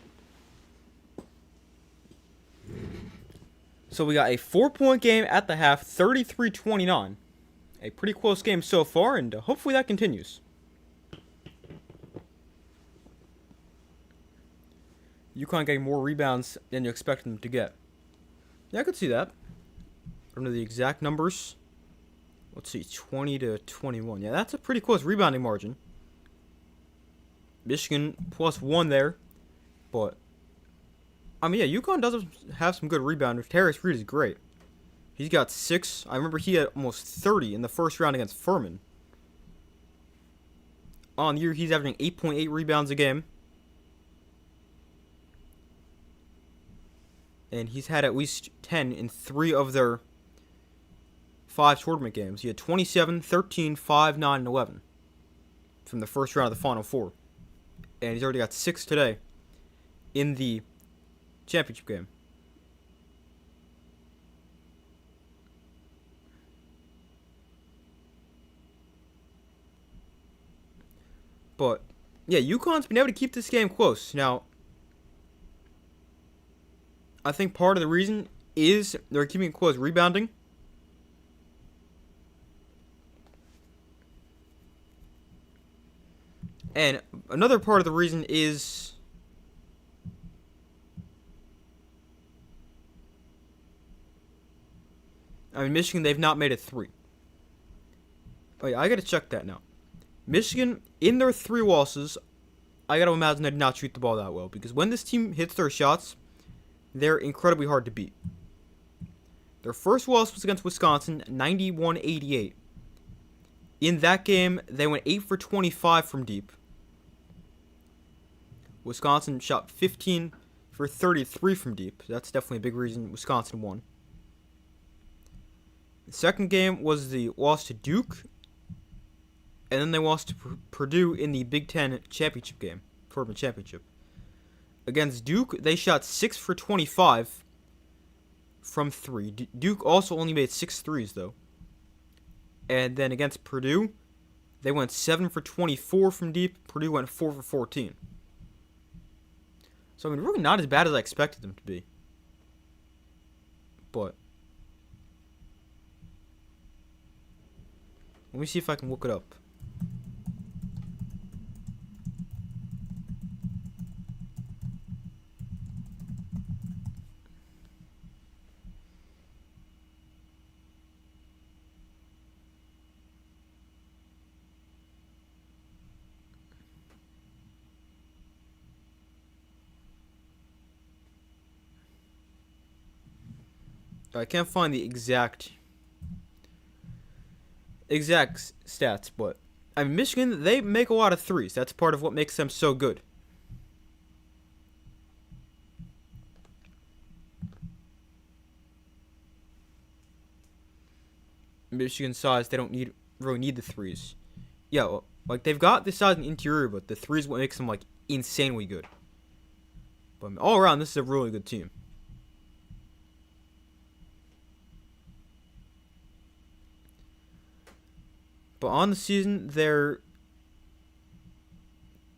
A: So we got a 4-point game at the half, 33-29. A pretty close game so far, and hopefully that continues. UConn getting more rebounds than you expect them to get. Yeah, I could see that. I don't know the exact numbers. Let's see, 20-21. Yeah, that's a pretty close rebounding margin. Michigan +1 there. But, I mean, yeah, UConn does have some good rebounders. Terrence Reed is great. He's got 6. I remember he had almost 30 in the first round against Furman. On the year, he's averaging 8.8 rebounds a game. And he's had at least 10 in 3 of their 5 tournament games. He had 27, 13, 5, 9, and 11 from the first round of the Final Four. And he's already got 6 today in the championship game. But, yeah, UConn's been able to keep this game close. Now, I think part of the reason is they're keeping it close rebounding. And another part of the reason is Michigan, they've not made a 3. Oh yeah, I gotta check that now. Michigan, in their 3 losses, I gotta imagine they did not shoot the ball that well. Because when this team hits their shots, they're incredibly hard to beat. Their first loss was against Wisconsin, 91-88. In that game, they went 8 for 25 from deep. Wisconsin shot 15 for 33 from deep. That's definitely a big reason Wisconsin won. The second game was the loss to Duke. And then they lost to Purdue in the Big Ten championship game, tournament championship. Against Duke, they shot 6 for 25 from 3. Duke also only made 6 threes, though. And then against Purdue, they went 7 for 24 from deep. Purdue went 4 for 14. So, I mean, really not as bad as I expected them to be. But let me see if I can look it up. I can't find the exact stats, but I mean, Michigan, they make a lot of threes. That's part of what makes them so good. Michigan's size, they don't really need the threes. Yeah, well, like they've got the size and interior, but the threes is what makes them like insanely good. But I mean, all around, this is a really good team. But on the season,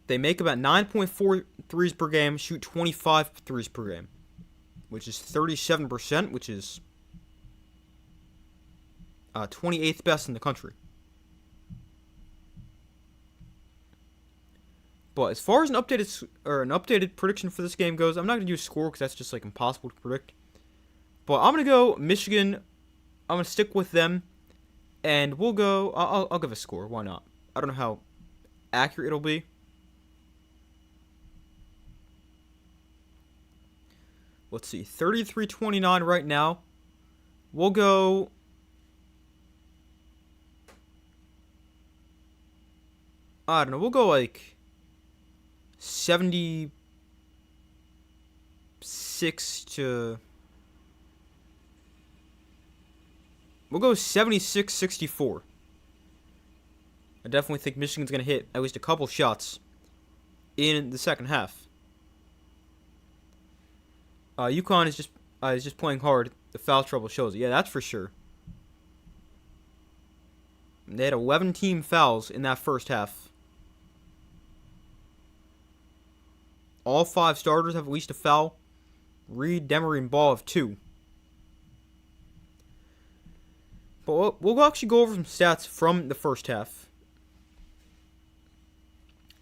A: they make about 9.4 threes per game, shoot 25 threes per game, which is 37%, which is 28th best in the country. But as far as an updated prediction for this game goes, I'm not gonna use score because that's just like impossible to predict. But I'm gonna go Michigan. I'm gonna stick with them. And we'll go, I'll give a score, why not? I don't know how accurate it'll be. Let's see, 33-29 right now. We'll go, I don't know, we'll go like 76 to... We'll go 76-64. I definitely think Michigan's going to hit at least a couple shots in the second half. UConn is just playing hard. The foul trouble shows it. Yeah, that's for sure. They had 11 team fouls in that first half. All 5 starters have at least a foul. Reed, Demery, and Ball have 2. But we'll actually go over some stats from the first half.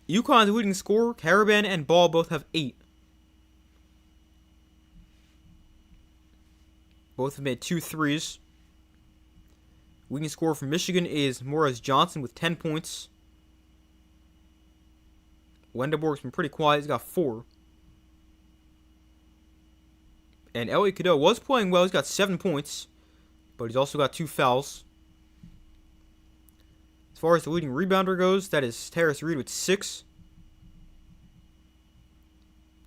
A: UConn's leading scorer, Caravan and Ball both have 8. Both have made 2 threes. Leading scorer from Michigan is Morris Johnson with 10 points. Wendeborg's been pretty quiet. He's got 4. And Elliot Cadeau was playing well. He's got 7 points. But he's also got 2 fouls. As far as the leading rebounder goes, that is Terrace Reed with 6.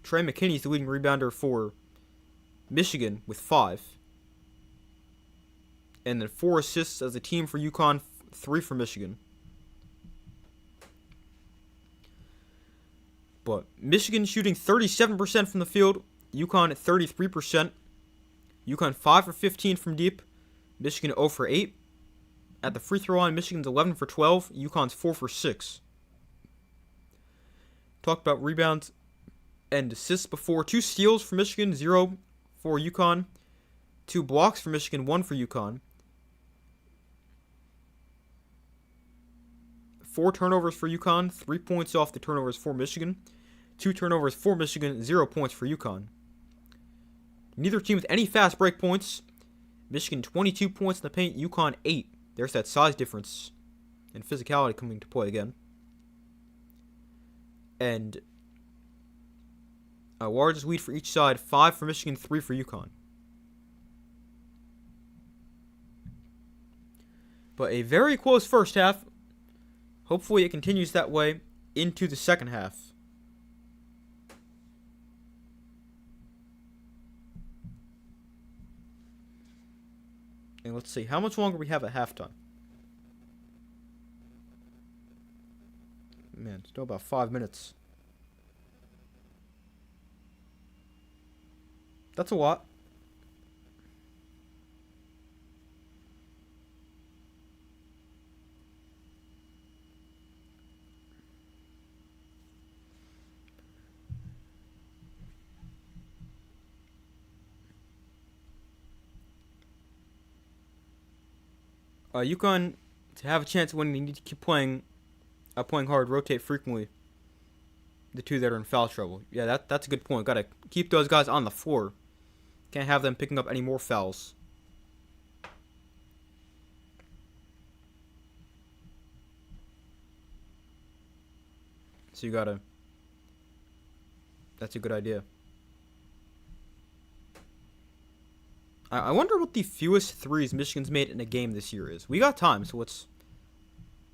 A: Trey McKinney is the leading rebounder for Michigan with 5. And then 4 assists as a team for UConn, 3 for Michigan. But Michigan shooting 37% from the field, UConn at 33%. UConn 5 for 15 from deep, Michigan 0 for 8. At the free throw line, Michigan's 11 for 12, UConn's 4 for 6. Talked about rebounds and assists before. 2 steals for Michigan, 0 for UConn. 2 blocks for Michigan, 1 for UConn. 4 turnovers for UConn, 3 points off the turnovers for Michigan. 2 turnovers for Michigan, 0 points for UConn. Neither team with any fast break points. Michigan 22 points in the paint, UConn 8. There's that size difference and physicality coming to play again. And a largest lead for each side, 5 for Michigan, 3 for UConn. But a very close first half. Hopefully it continues that way into the second half. And let's see, how much longer we have at halftime? Man, still about 5 minutes. That's a lot. UConn, to have a chance of winning, they need to keep playing hard, rotate frequently. The 2 that are in foul trouble. Yeah, that's a good point. Got to keep those guys on the floor. Can't have them picking up any more fouls. So you gotta... That's a good idea. I wonder what the fewest threes Michigan's made in a game this year is. We got time, so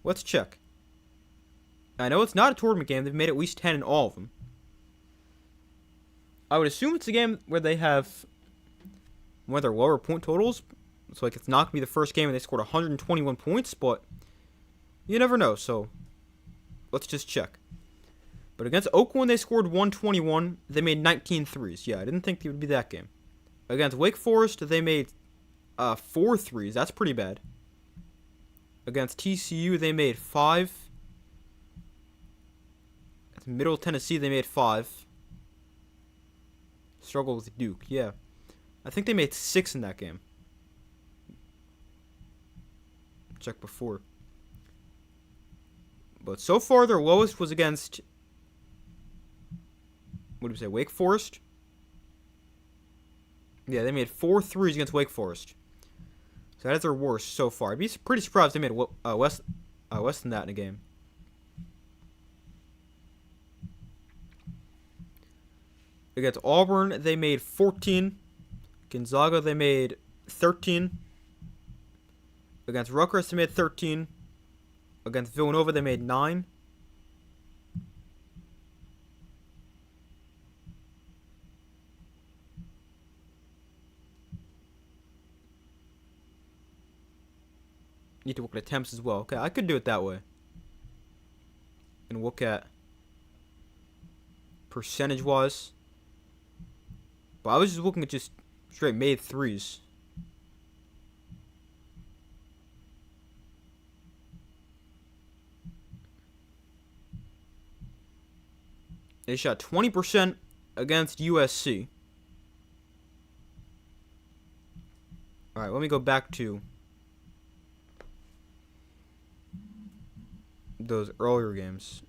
A: let's check. I know it's not a tournament game. They've made at least 10 in all of them. I would assume it's a game where they have one of their lower point totals. So like it's not going to be the first game and they scored 121 points, but you never know, so let's just check. But against Oakland, they scored 121. They made 19 threes. Yeah, I didn't think it would be that game. Against Wake Forest, they made 4 threes. That's pretty bad. Against TCU, they made 5. At Middle Tennessee, they made 5. Struggled with Duke. Yeah. I think they made 6 in that game. Check before. But so far, their lowest was against... What did we say? Wake Forest? Yeah, they made 4 threes against Wake Forest. So that is their worst so far. I'd be pretty surprised if they made less than that in a game. Against Auburn, they made 14. Gonzaga, they made 13. Against Rutgers, they made 13. Against Villanova, they made 9. Need to look at attempts as well. Okay, I could do it that way. And look at percentage-wise. But I was just looking at just straight made threes. They shot 20% against USC. Alright, let me go back to those earlier games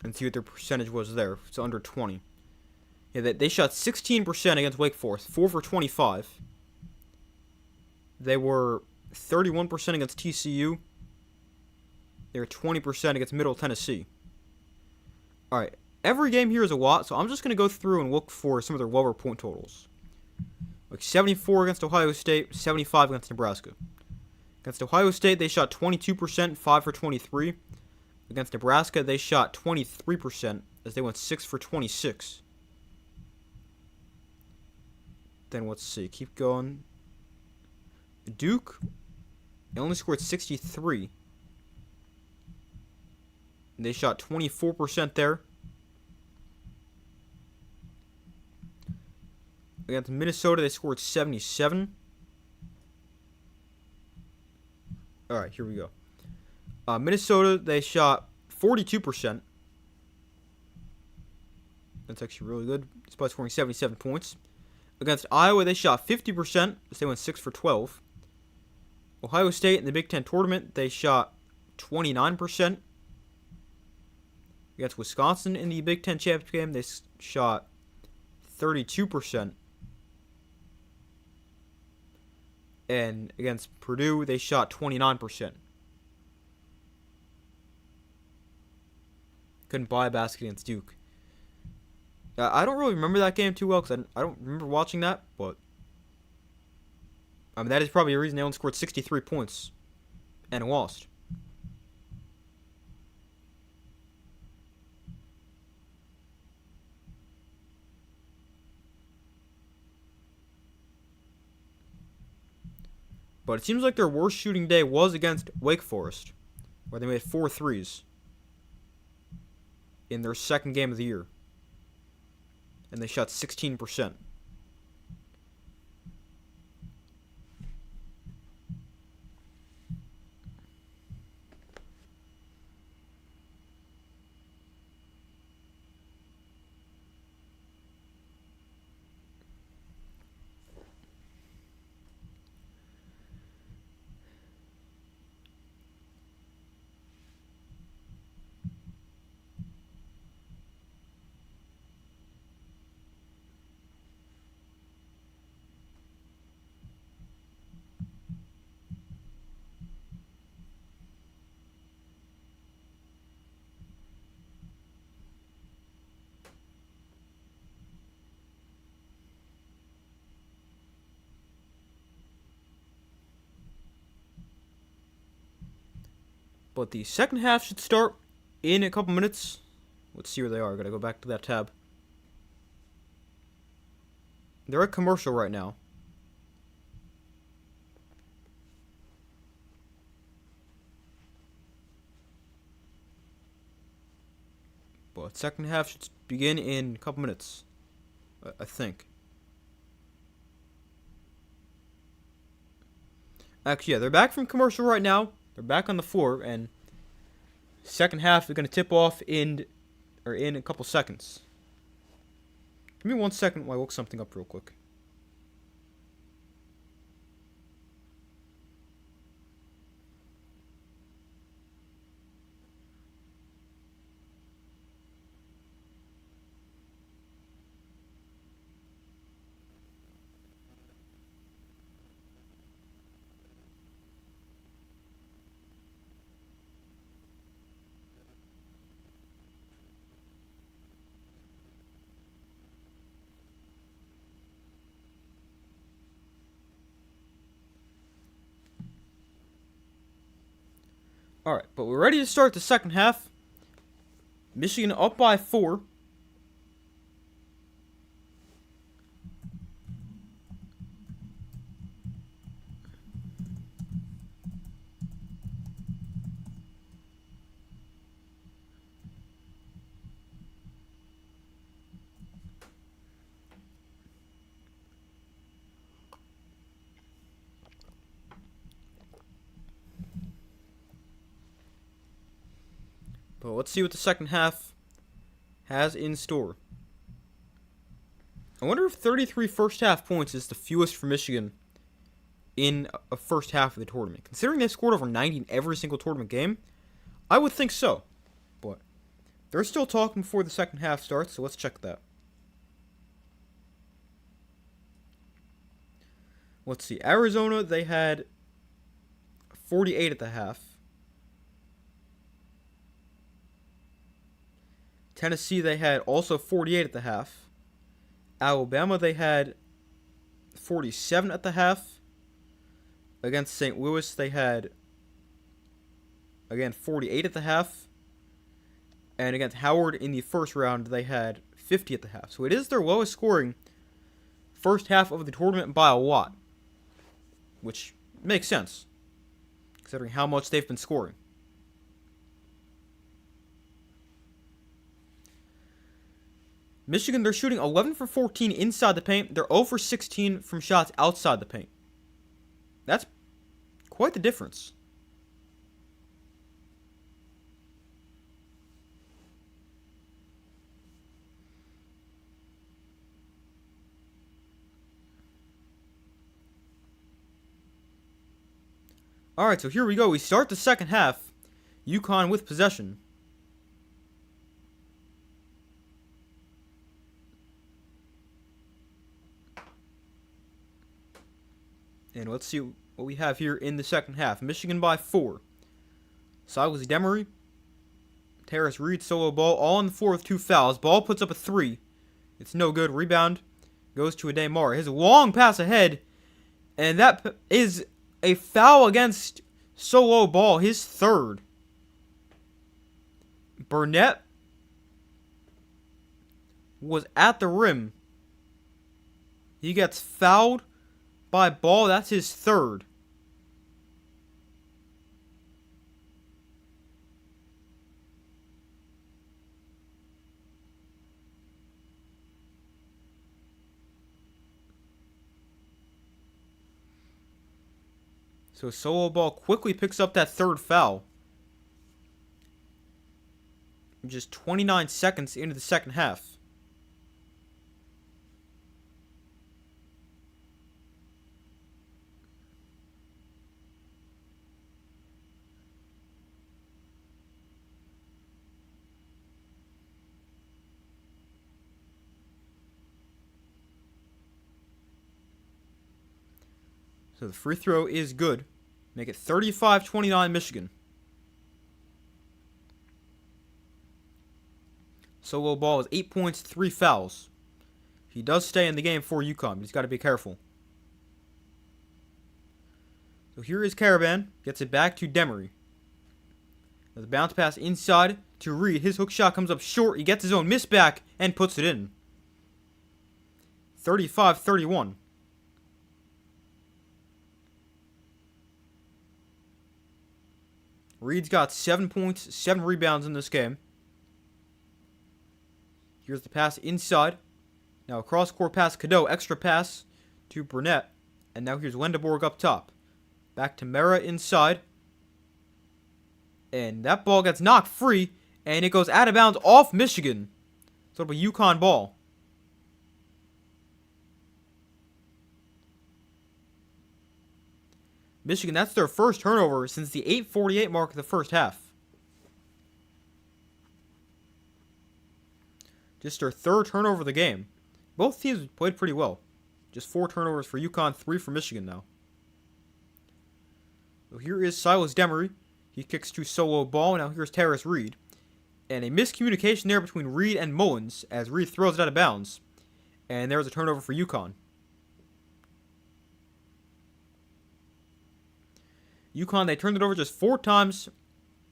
A: and see what their percentage was there. It's under 20. Yeah, they shot 16% against Wake Forest, 4 for 25. They were 31% against TCU. They were 20% against Middle Tennessee. Alright, every game here is a lot, so I'm just going to go through and look for some of their lower point totals. Like 74 against Ohio State, 75 against Nebraska. Against Ohio State, they shot 22%, 5 for 23. Against Nebraska, they shot 23%, as they went 6 for 26. Then let's see, keep going. Duke, they only scored 63. They shot 24% there. Against Minnesota, they scored 77. Alright, here we go. Minnesota, they shot 42%. That's actually really good, despite scoring 77 points. Against Iowa, they shot 50%, as they went 6 for 12. Ohio State in the Big Ten tournament, they shot 29%. Against Wisconsin in the Big Ten championship game, they shot 32%. And against Purdue, they shot 29%. Couldn't buy a basket against Duke. I don't really remember that game too well because I don't remember watching that, but I mean that is probably a reason they only scored 63 points and lost. But it seems like their worst shooting day was against Wake Forest, where they made 4 threes in their second game of the year. And they shot 16%. But the second half should start in a couple minutes. Let's see where they are. Gotta go back to that tab. They're at commercial right now. But second half should begin in a couple minutes, I think. Actually, yeah, they're back from commercial right now. They're back on the floor, and second half is going to tip off in a couple seconds. Give me 1 second while I look something up real quick. Alright, but we're ready to start the second half. Michigan up by 4. But let's see what the second half has in store. I wonder if 33 first half points is the fewest for Michigan in a first half of the tournament. Considering they scored over 90 in every single tournament game, I would think so. But they're still talking before the second half starts, so let's check that. Let's see. Arizona, they had 48 at the half. Tennessee, they had also 48 at the half. Alabama, they had 47 at the half. Against St. Louis, they had, again, 48 at the half. And against Howard in the first round, they had 50 at the half. So it is their lowest scoring first half of the tournament by a lot. Which makes sense, considering how much they've been scoring. Michigan, they're shooting 11 for 14 inside the paint. They're 0 for 16 from shots outside the paint. That's quite the difference. Alright, so here we go. We start the second half. UConn with possession. And let's see what we have here in the second half. Michigan by 4. Silas Demery, Terrace Reed, solo ball, all on the floor with 2 fouls. Ball puts up a 3. It's no good. Rebound goes to Ade Mara. His long pass ahead, and that is a foul against solo ball, his third. Burnett was at the rim. He gets fouled by Ball. That's his third. So Solo Ball quickly picks up that third foul. Just 29 seconds into the second half. So the free throw is good. Make it 35-29 Michigan. Solo Ball is 8 points, 3 fouls. He does stay in the game for UConn, but he's got to be careful. So here is Caravan. Gets it back to Demery. The bounce pass inside to Reed. His hook shot comes up short. He gets his own miss back and puts it in. 35-31. Reed's got 7 points, 7 rebounds in this game. Here's the pass inside. Now a cross-court pass, Cadeau, extra pass to Burnett. And now here's Lendeborg up top. Back to Mera inside. And that ball gets knocked free, and it goes out of bounds off Michigan. So it'll be UConn ball. Michigan, that's their first turnover since the 8:48 mark of the first half. Just their third turnover of the game. Both teams played pretty well. Just 4 turnovers for UConn, 3 for Michigan now. So here is Silas Demery. He kicks to Solo Ball. Now here's Terrace Reed. And a miscommunication there between Reed and Mullins as Reed throws it out of bounds. And there's a turnover for UConn. UConn, they turned it over just 4 times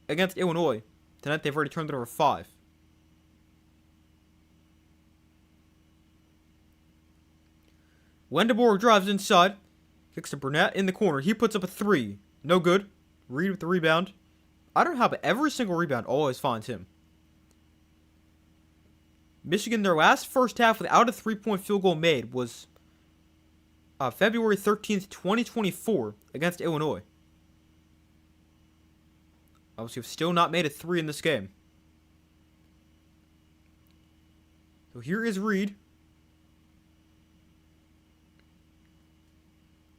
A: against Illinois. Tonight they've already turned it over 5. Lendeborg drives inside. Kicks to Burnett in the corner. He puts up a 3. No good. Reed with the rebound. I don't know how, but every single rebound always finds him. Michigan, their last first half without a 3-point field goal made was February 13th, 2024 against Illinois. Obviously, have still not made a 3 in this game. So here is Reed.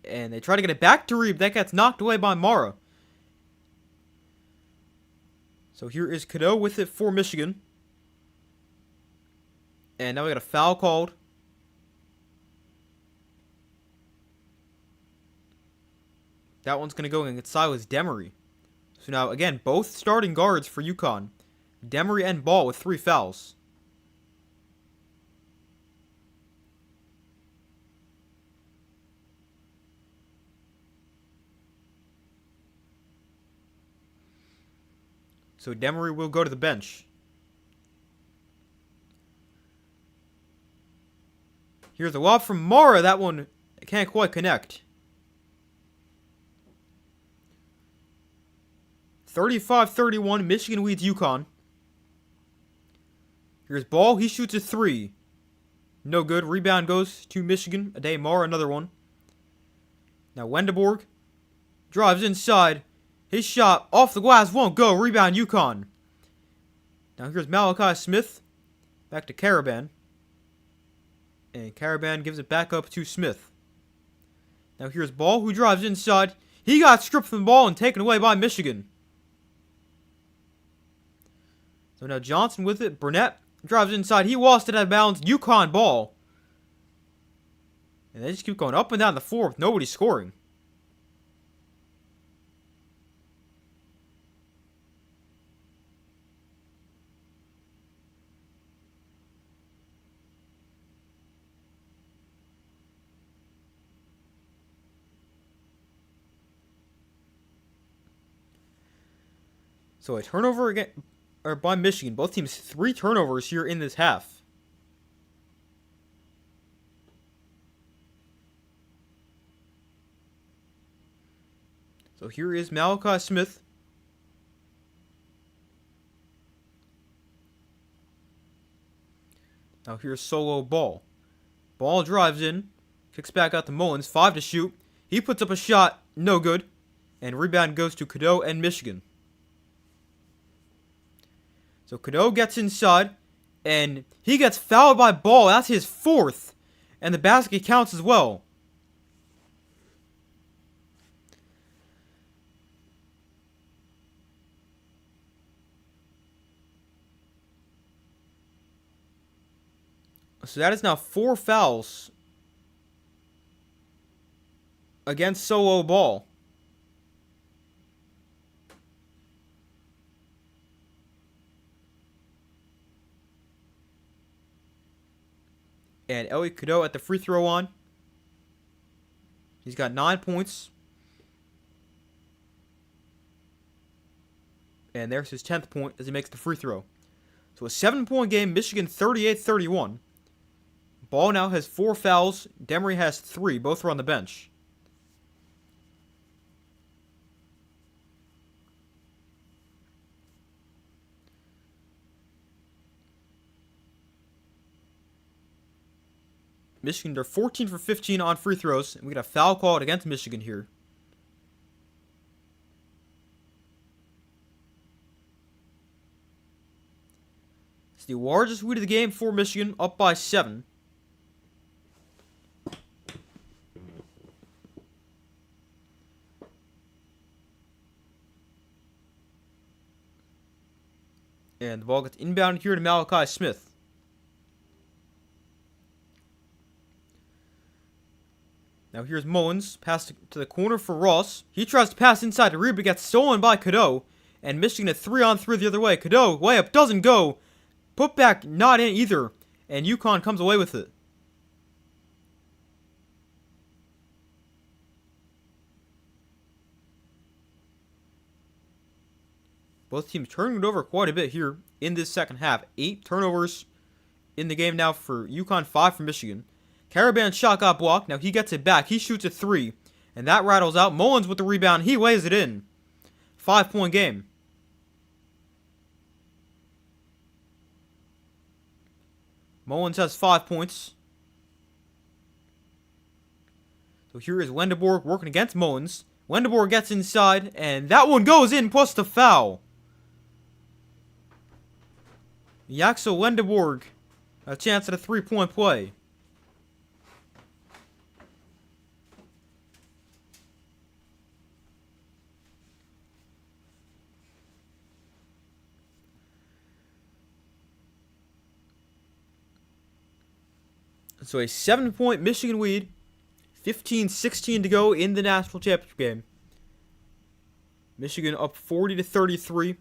A: And they try to get it back to Reed. That gets knocked away by Mara. So here is Cadeau with it for Michigan. And now we got a foul called. That one's going to go against Silas Demery. So now, again, both starting guards for UConn. Demery and Ball with 3 fouls. So Demery will go to the bench. Here's a lob from Mara. That one can't quite connect. 35-31, Michigan leads UConn. Here's Ball. He shoots a 3. No good. Rebound goes to Michigan. Ade Mara, another one. Now Wendeborg drives inside. His shot off the glass won't go. Rebound UConn. Now here's Malachi Smith. Back to Caravan. And Caravan gives it back up to Smith. Now here's Ball, who drives inside. He got stripped from the ball and taken away by Michigan. So now Johnson with it. Burnett drives inside. He lost it out of bounds. UConn ball. And they just keep going up and down the floor with nobody scoring. So a turnover again, or by Michigan. Both teams 3 turnovers here in this half. So here is Malachi Smith. Now here's solo Ball. Ball drives in, kicks back out to Mullins. 5 to shoot. He puts up a shot, no good. And rebound goes to Cadeau and Michigan. So Cadeau gets inside, and he gets fouled by Ball. That's his 4th. And the basket counts as well. So that is now 4 fouls against solo Ball. And Elliot Cadeau at the free throw line. He's got 9 points. And there's his 10th point as he makes the free throw. So a 7-point game, Michigan 38-31. Ball now has 4 fouls. Demery has 3. Both are on the bench. Michigan, they're 14 for 15 on free throws. And we got a foul called against Michigan here. It's the largest lead of the game for Michigan, up by 7. And the ball gets inbound here to Malachi Smith. Now here's Mullins, pass to the corner for Ross. He tries to pass inside to Reed, but gets stolen by Cadeau. And Michigan a 3-on-3 the other way. Cadeau, layup doesn't go. Put back, not in either. And UConn comes away with it. Both teams turning it over quite a bit here in this second half. 8 turnovers in the game now for UConn, 5 for Michigan. Caravan's shot got blocked. Now he gets it back. He shoots a 3. And that rattles out. Mullins with the rebound. He lays it in. 5-point game. Mullins has 5 points. So here is Wendeborg working against Mullins. Wendeborg gets inside. And that one goes in plus the foul. Yaxel Wendeborg A chance at a three-point play. So a 7-point Michigan lead. 15-16 to go in the national championship game. Michigan up 40-33.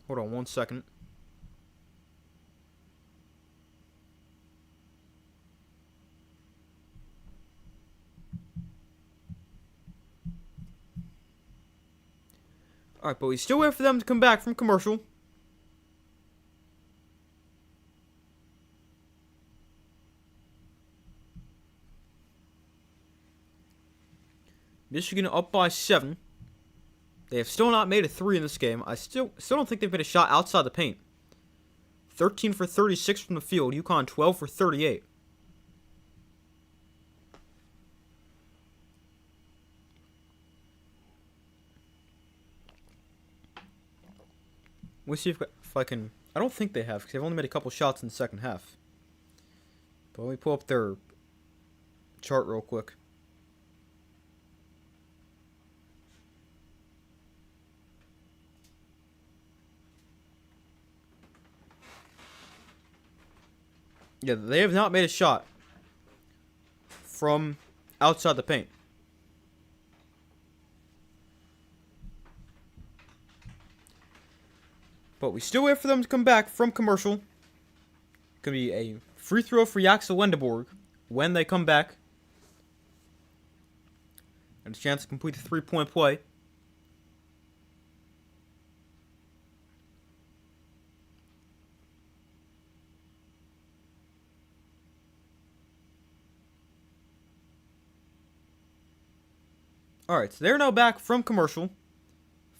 A: Hold on 1 second. Alright, but we still wait for them to come back from commercial. Michigan up by 7. They have still not made a 3 in this game. I still don't think they've made a shot outside the paint. 13 for 36 from the field. UConn 12 for 38. We'll see if I can... I don't think they have, because they've only made a couple shots in the second half. But let me pull up their chart real quick. Yeah, they have not made a shot from outside the paint. But we still wait for them to come back from commercial. Could be a free throw for Yaxel Wendeborg when they come back. And a chance to complete the three-point play. Alright, so they're now back from commercial.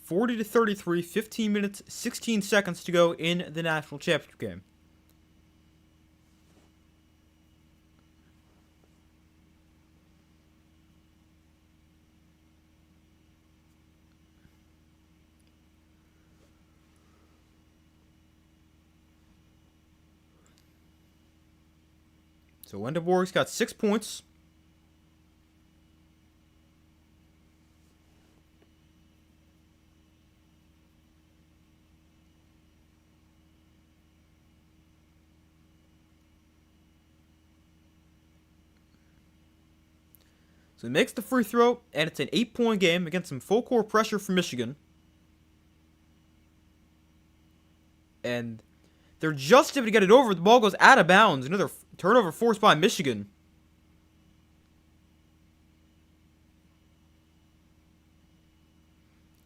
A: 40-33, 15 minutes, 16 seconds to go in the national championship game. So Wendeborg's got 6 points. So he makes the free throw, and it's an 8-point game against some full court pressure from Michigan. And they're just able to get it over. The ball goes out of bounds. Another turnover forced by Michigan.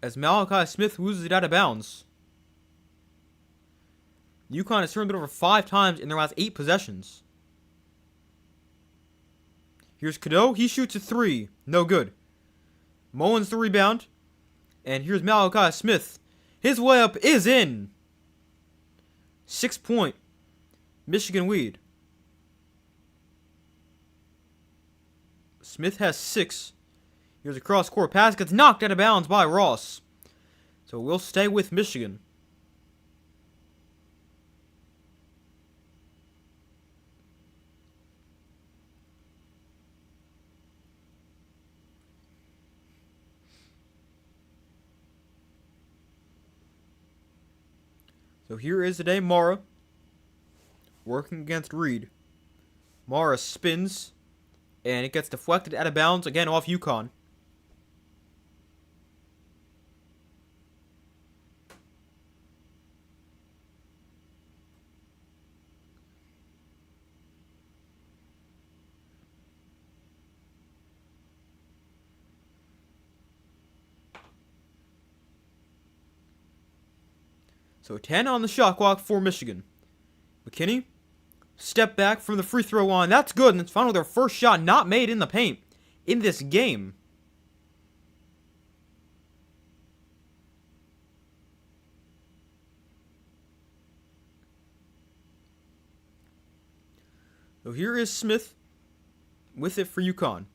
A: As Malachi Smith loses it out of bounds. UConn has turned it over 5 times in their last 8 possessions. Here's Cadeau. He shoots a 3. No good. Mullins the rebound. And here's Malachi Smith. His layup is in. 6-point Michigan lead. Smith has 6. Here's a cross-court pass. Gets knocked out of bounds by Ross. So we'll stay with Michigan. So here is Adem Mara. working against Reed. Mara spins, and it gets deflected out of bounds, again off UConn. So 10 on the shot clock for Michigan. McKinney, step back from the free throw line. That's good, and it's finally their first shot not made in the paint in this game. So here is Smith with it for UConn.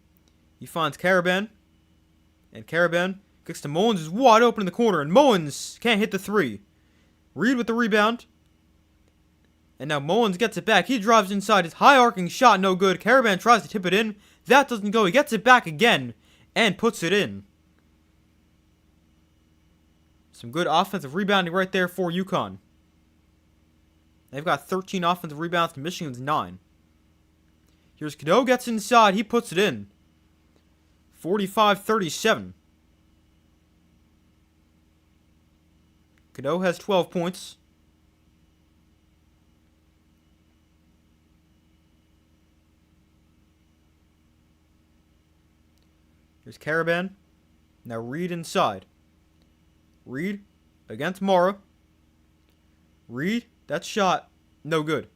A: He finds Karaban, and Karaban kicks to Mullins, is wide open in the corner, and Mullins can't hit the three. Reed with the rebound. And now Mullins gets it back. He drives inside. His high arcing shot, no good. Karaban tries to tip it in. That doesn't go. He gets it back again and puts it in. Some good offensive rebounding right there for UConn. They've got 13 offensive rebounds to Michigan's 9. Here's Cadeau, gets inside. He puts it in. 45-37. Cadeau has 12 points. Here's Karaban. Now Reed inside. Reed against Mara. Reed, that shot, no good.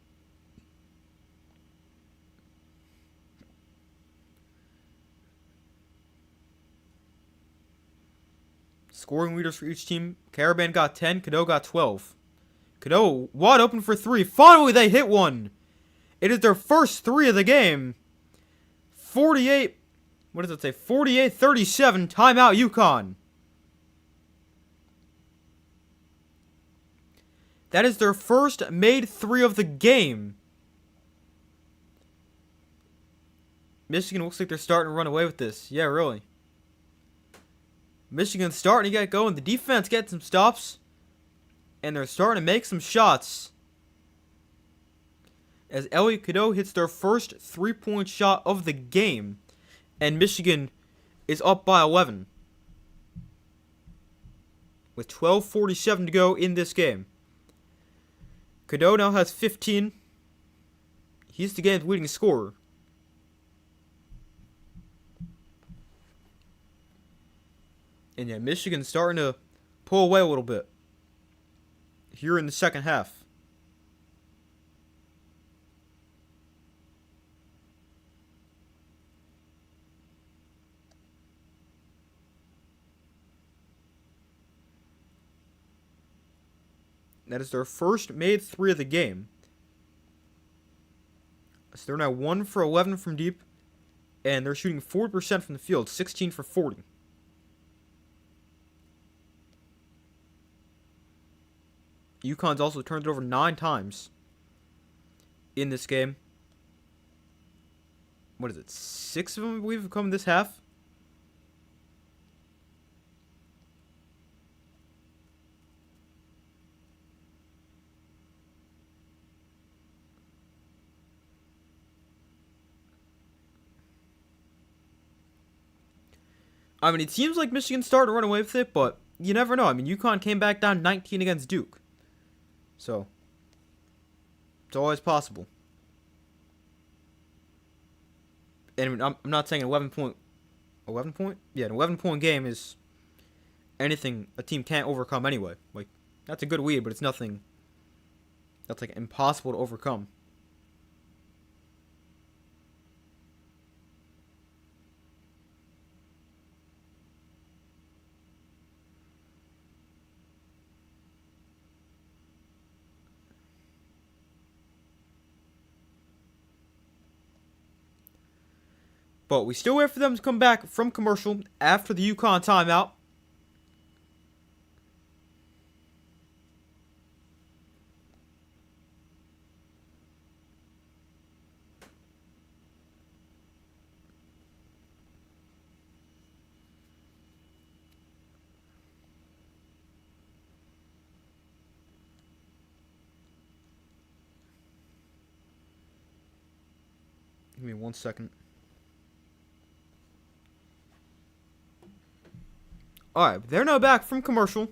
A: Scoring leaders for each team. Karaban got 10. Cadeau got 12. Cadeau wide open for 3. Finally, they hit one. It is their first 3 of the game. 48. What does it say? 48-37. Timeout, UConn. That is their first made 3 of the game. Michigan looks like they're starting to run away with this. Yeah, really. Michigan's starting to get going. The defense gets some stops. And they're starting to make some shots. As Elliot Cadeau hits their first 3-point shot of the game. And Michigan is up by 11. With 12:47 to go in this game. Cadeau now has 15. He's the game's leading scorer. And yeah, Michigan's starting to pull away a little bit here in the second half. That is their first made 3 of the game. So they're now 1 for 11 from deep. And they're shooting 40% from the field, 16 for 40. UConn's also turned it over 9 times in this game. What is it? 6 of them, I believe, have come this half. I mean, it seems like Michigan's starting to run away with it, but you never know. I mean, UConn came back down 19 against Duke. So, it's always possible. And I'm not saying an 11 point? Yeah, an 11-point game is anything a team can't overcome anyway. Like, that's a good lead, but it's nothing that's, like, impossible to overcome. But we still wait for them to come back from commercial after the UConn timeout. Give me 1 second. Alright, they're now back from commercial.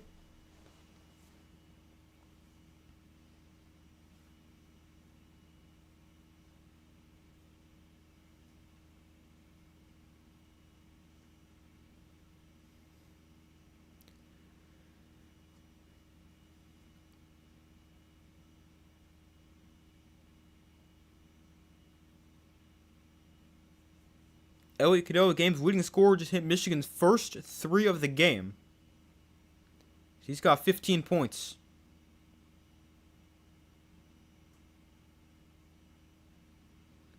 A: Elliot Cadeau, the game's leading scorer, just hit Michigan's first 3 of the game. He's got 15 points.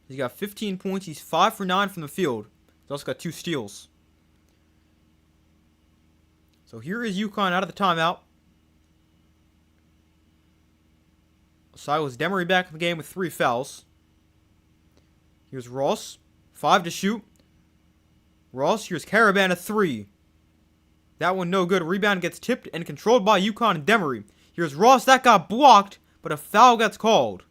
A: He's got 15 points. He's 5 for 9 from the field. He's also got 2 steals. So here is UConn out of the timeout. Silas Demery back in the game with 3 fouls. Here's Ross. 5 to shoot. Ross, here's Caravan, a 3. That one no good. Rebound gets tipped and controlled by UConn and Demery. Here's Ross. That got blocked, but a foul gets called.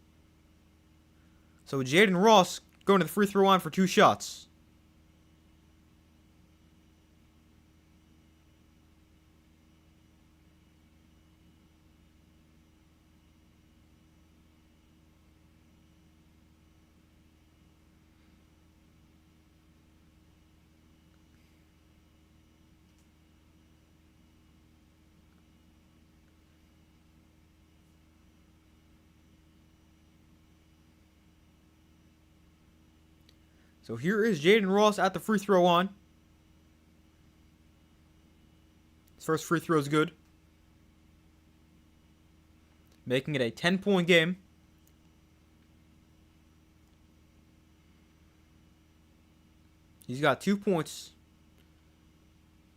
A: So Jaden Ross going to the free throw line for 2 shots. So here is Jaden Ross at the free throw line. His first free throw is good, making it a 10-point game. He's got 2 points,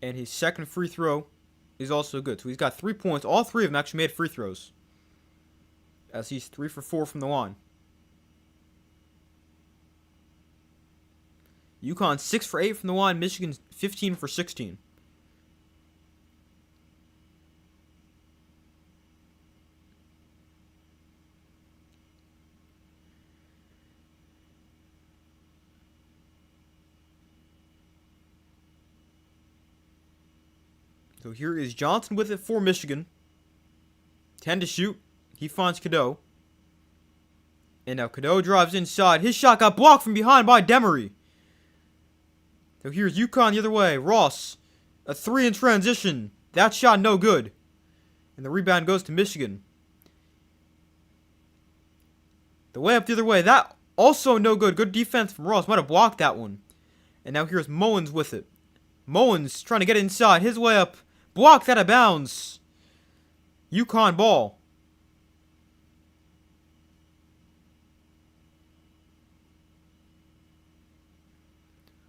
A: and his second free throw is also good. So he's got 3 points. All 3 of them actually made free throws, as he's 3 for 4 from the line. UConn 6 for 8 from the line. Michigan 15 for 16. So here is Johnson with it for Michigan. 10 to shoot. He finds Cadeau. And now Cadeau drives inside. His shot got blocked from behind by Demery. So here's UConn the other way. Ross, a 3 in transition. That shot no good. And the rebound goes to Michigan. The layup the other way. That also no good. Good defense from Ross. Might have blocked that one. And now here's Mullins with it. Mullins trying to get inside. His layup blocked out of bounds. UConn ball.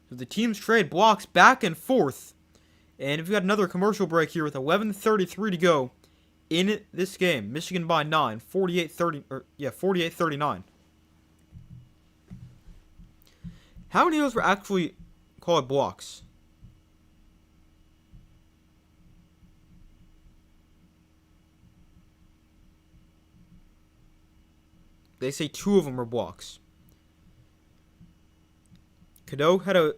A: So the teams trade blocks back and forth. And we've got another commercial break here with 11:33 to go in this game. Michigan by 9, 48-39. How many of those were actually called blocks? They say 2 of them were blocks. Cadeau had a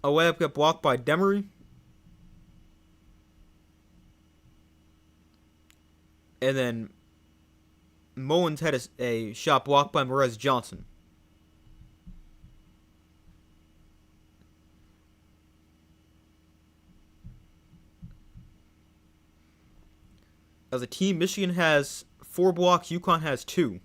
A: layup get blocked by Demery. And then Mullins had a shot blocked by Merez Johnson. As a team, Michigan has 4 blocks, UConn has 2.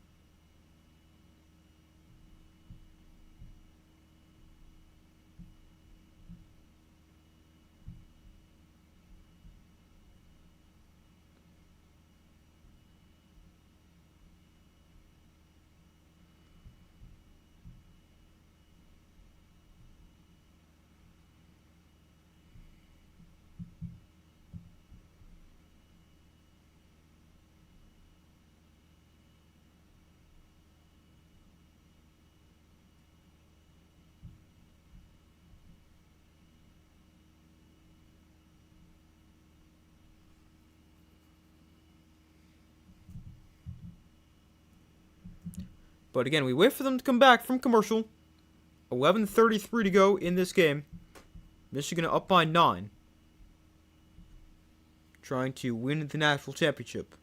A: But again, we wait for them to come back from commercial. 11:33 to go in this game. Michigan up by 9. Trying to win the national championship.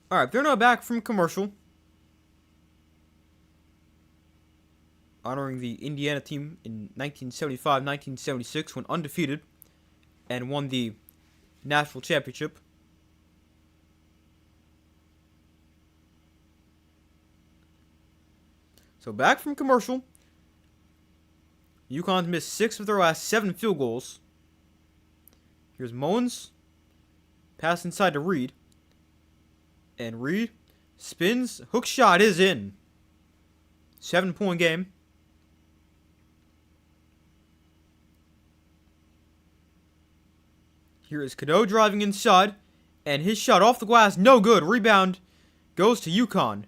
A: Alright, they're now back from commercial. Honoring the Indiana team in 1975-1976 when undefeated and won the national championship. So back from commercial. UConn's missed 6 of their last 7 field goals. Here's Mullins. Pass inside to Reed. And Reed spins. Hook shot is in. 7-point game. Here is Cadeau driving inside. And his shot off the glass. No good. Rebound goes to UConn.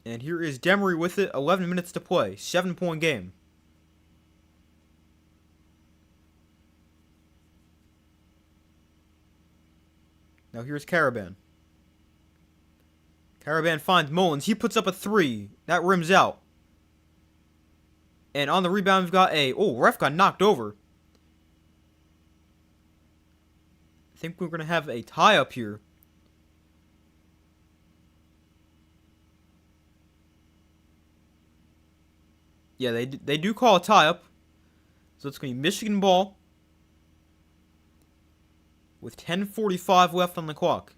A: And here is Demery with it. 11 minutes to play. 7-point game. Now here's Caravan. Caravan finds Mullins. He puts up a 3. That rims out. And on the rebound, we've got ref got knocked over. I think we're going to have a tie up here. Yeah, they do call a tie up. So it's going to be Michigan ball. With 10:45 left on the clock.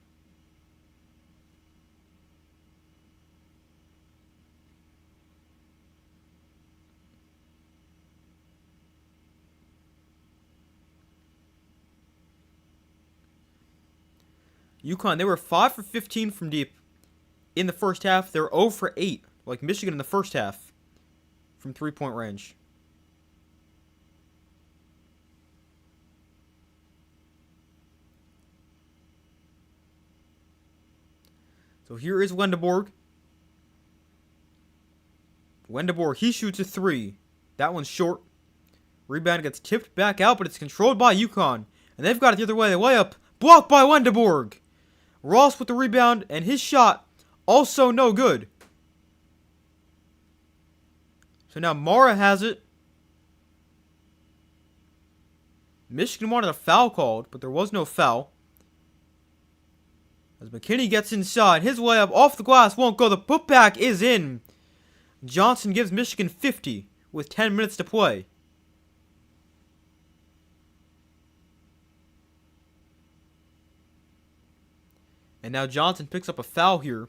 A: UConn, they were 5 for 15 from deep in the first half. They're 0 for 8, like Michigan in the first half, from 3-point range. So here is Wendeborg. Wendeborg, he shoots a 3. That one's short. Rebound gets tipped back out, but it's controlled by UConn. And they've got it the other way. The layup blocked by Wendeborg. Ross with the rebound, and his shot also no good. So now Mara has it. Michigan wanted a foul called, but there was no foul. As McKinney gets inside, his layup off the glass won't go. The putback is in. Johnson gives Michigan 50 with 10 minutes to play. And now Johnson picks up a foul here.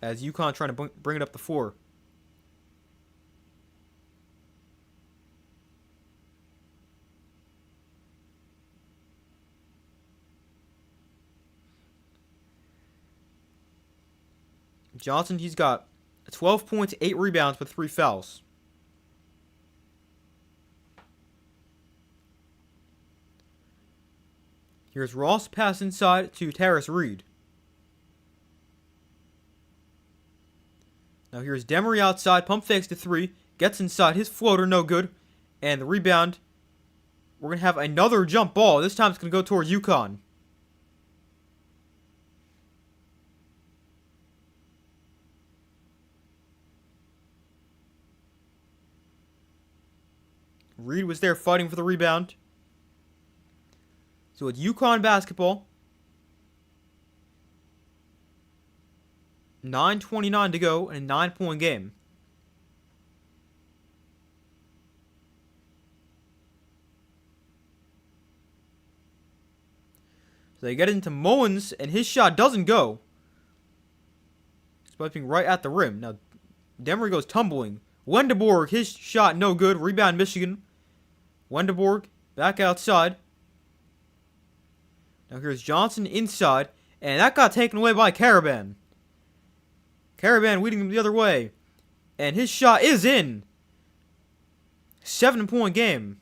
A: As UConn trying to bring it up the floor. Johnson, he's got 12 points, 8 rebounds, but 3 fouls. Here's Ross, pass inside to Terrace Reed. Now here's Demery outside, pump fakes to 3, gets inside, his floater no good, and the rebound. We're going to have another jump ball. This time it's going to go towards UConn. Reed was there fighting for the rebound. So it's UConn basketball. 9:29 to go in a 9-point game. So they get into Mullins, and his shot doesn't go. Swiping right at the rim. Now, Demery goes tumbling. Wendeborg, his shot no good. Rebound Michigan. Wendeborg back outside. Now here's Johnson inside. And that got taken away by Caravan. Caravan leading him the other way. And his shot is in. 7-point game.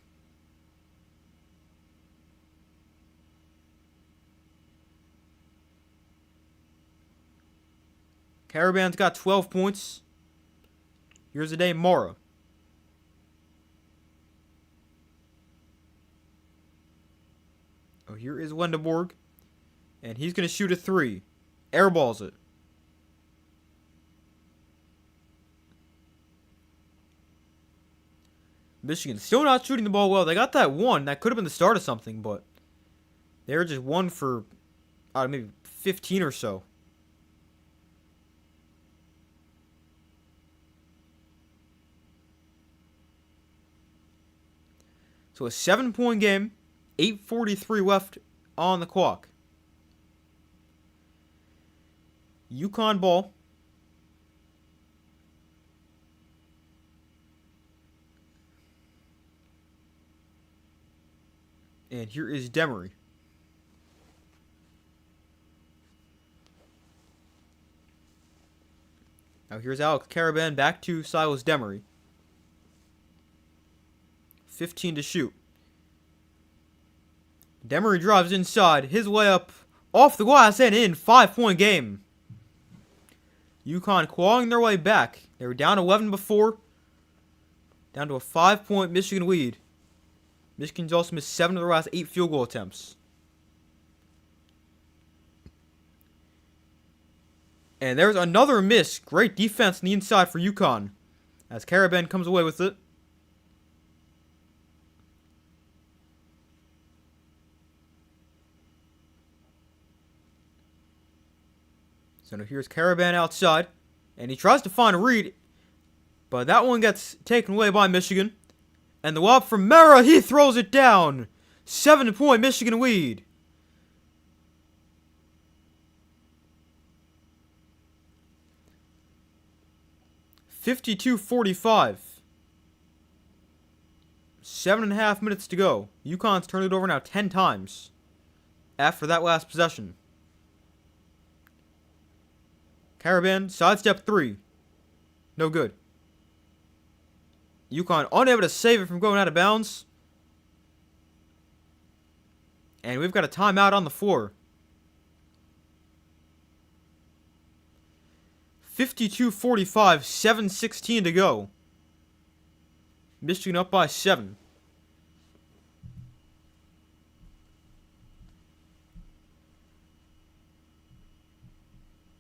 A: Caravan's got 12 points. Here's Ade Mara. Oh, here is Wendeborg. And he's going to shoot a 3. Airballs it. Michigan still not shooting the ball well. They got that one. That could have been the start of something, but they were just 1 for maybe 15 or so. So a 7-point game, 8:43 left on the clock. UConn ball. And here is Demery. Now here's Alex Caravan back to Silas Demery. 15 to shoot. Demery drives inside. His layup off the glass and in. 5-point game. UConn clawing their way back. They were down 11 before. Down to a 5-point Michigan lead. Michigan's also missed 7 of their last 8 field goal attempts. And there's another miss. Great defense on the inside for UConn. As Caravan comes away with it. So now here's Caravan outside. And he tries to find a read. But that one gets taken away by Michigan. And the lob from Mara, he throws it down. 7-point Michigan lead. (52-45). 7.5 minutes to go. UConn's turned it over now 10 times. After that last possession. Caravan, sidestep 3. No good. UConn unable to save it from going out of bounds. And we've got a timeout on the floor. 52-45, 7:16 to go. Michigan up by 7.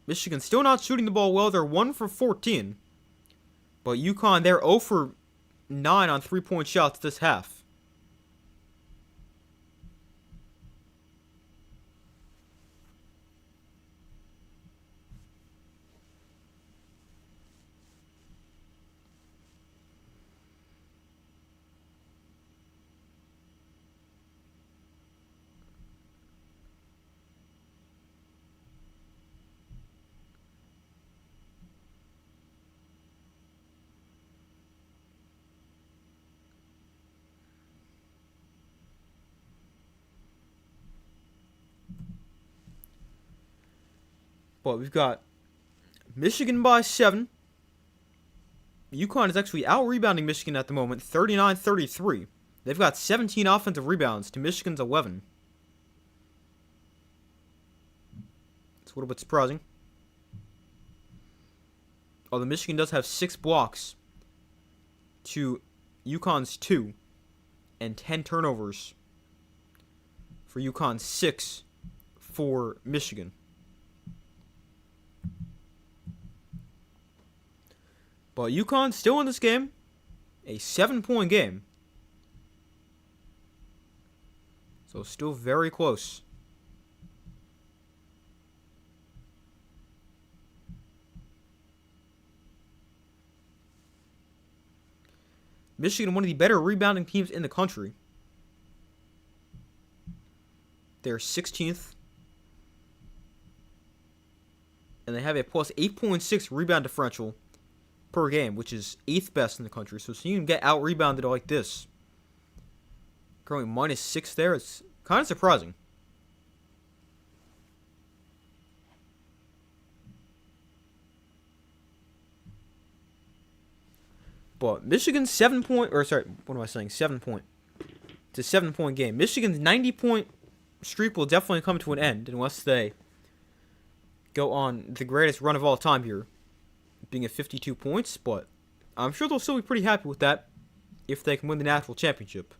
A: Michigan still not shooting the ball well. They're 1 for 14. But UConn, they're 0 for 9 on 3-point shots this half. But we've got Michigan by 7. UConn is actually out-rebounding Michigan at the moment, 39-33. They've got 17 offensive rebounds to Michigan's 11. It's a little bit surprising. Although Michigan does have 6 blocks to UConn's 2 and 10 turnovers for UConn's 6 for Michigan. But UConn still in this game. A 7-point game. So still very close. Michigan, one of the better rebounding teams in the country. They're 16th and they have a plus 8.6 rebound differential per game, which is 8th best in the country. So you can get out-rebounded like this. Currently minus 6 there. It's kind of surprising. But Michigan's 7-point, or sorry, what am I saying? 7-point. It's a 7-point game. Michigan's 90-point streak will definitely come to an end unless they go on the greatest run of all time here, being at 52 points. But I'm sure they'll still be pretty happy with that if they can win the national championship.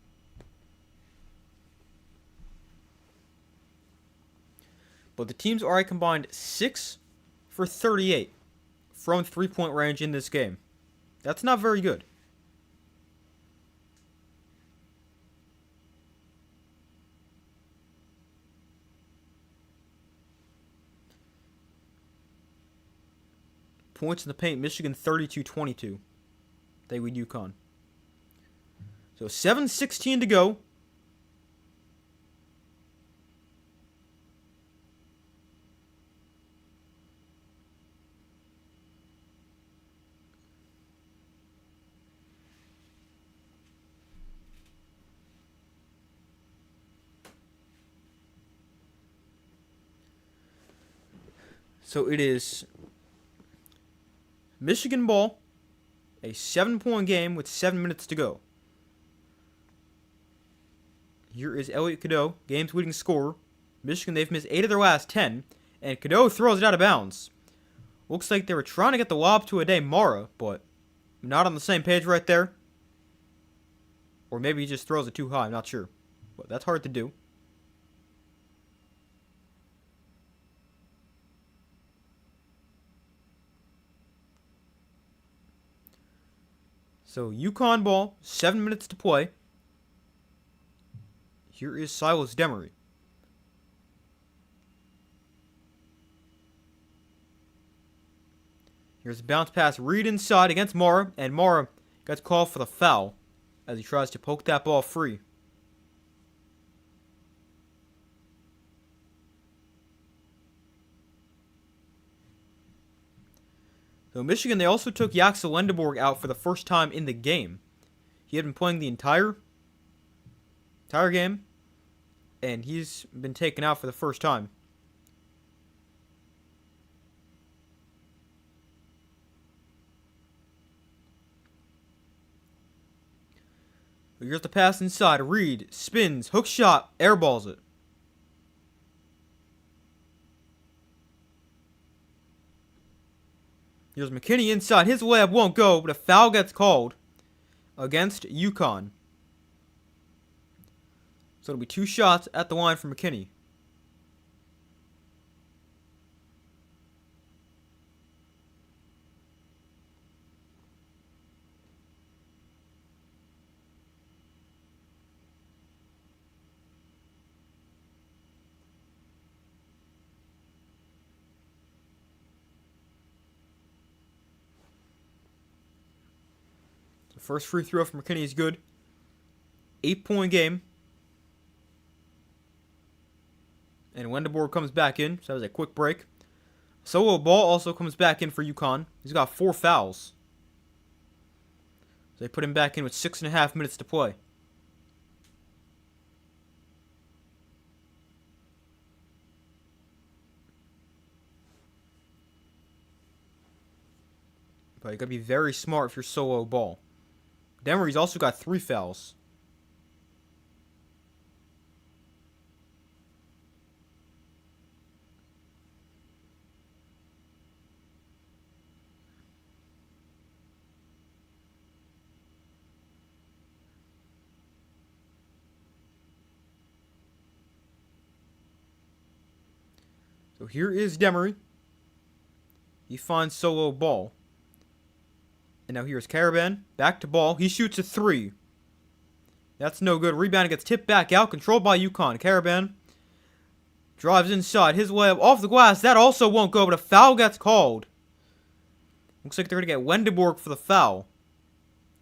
A: But the teams are a combined 6 for 38 from 3-point range in this game. That's not very good. Points in the paint, Michigan 32-22. They lead UConn. So 7:16 to go. So it is Michigan ball, a 7-point game with 7 minutes to go. Here is Elliot Cadeau, game's leading scorer. Michigan, they've missed 8 of their last 10, and Cadeau throws it out of bounds. Looks like they were trying to get the lob to Ade Mara, but not on the same page right there. Or maybe he just throws it too high, I'm not sure. But that's hard to do. So UConn ball, 7 minutes to play. Here is Silas Demery. Here's a bounce pass, Reed inside against Mara, and Mara gets called for the foul as he tries to poke that ball free. So Michigan, they also took Jaxel Lendeborg out for the first time in the game. He had been playing the entire game, and he's been taken out for the first time. Here's the pass inside. Reed spins, hook shot, airballs it. Here's McKinney inside. His layup won't go, but a foul gets called against UConn. So it'll be 2 shots at the line for McKinney. The first free throw from McKinney is good. 8-point game. And Lendeborg comes back in, so that was a quick break. Solo Ball also comes back in for UConn. He's got 4 fouls. So they put him back in with 6.5 minutes to play. But you gotta be very smart if you're Solo Ball. Demery's also got 3 fouls. So here is Demery. He finds Solo Ball. And now here's Caravan. Back to Ball. He shoots a 3. That's no good. Rebound gets tipped back out. Controlled by UConn. Caravan drives inside. His layup off the glass. That also won't go, but a foul gets called. Looks like they're going to get Lendeborg for the foul.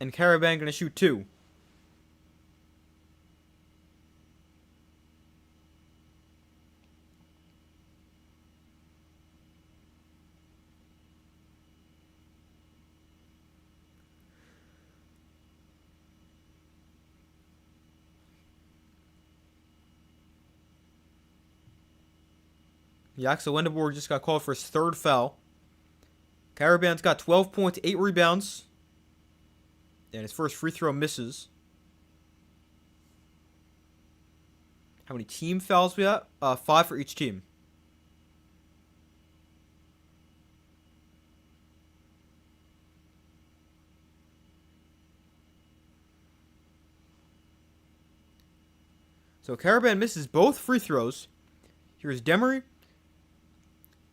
A: And Caravan going to shoot 2. Axel Wendeborg just got called for his third foul. Karaban's got 12 points, 8 rebounds. And his first free throw misses. How many team fouls we got? 5 for each team. So Karaban misses both free throws. Here's Demery.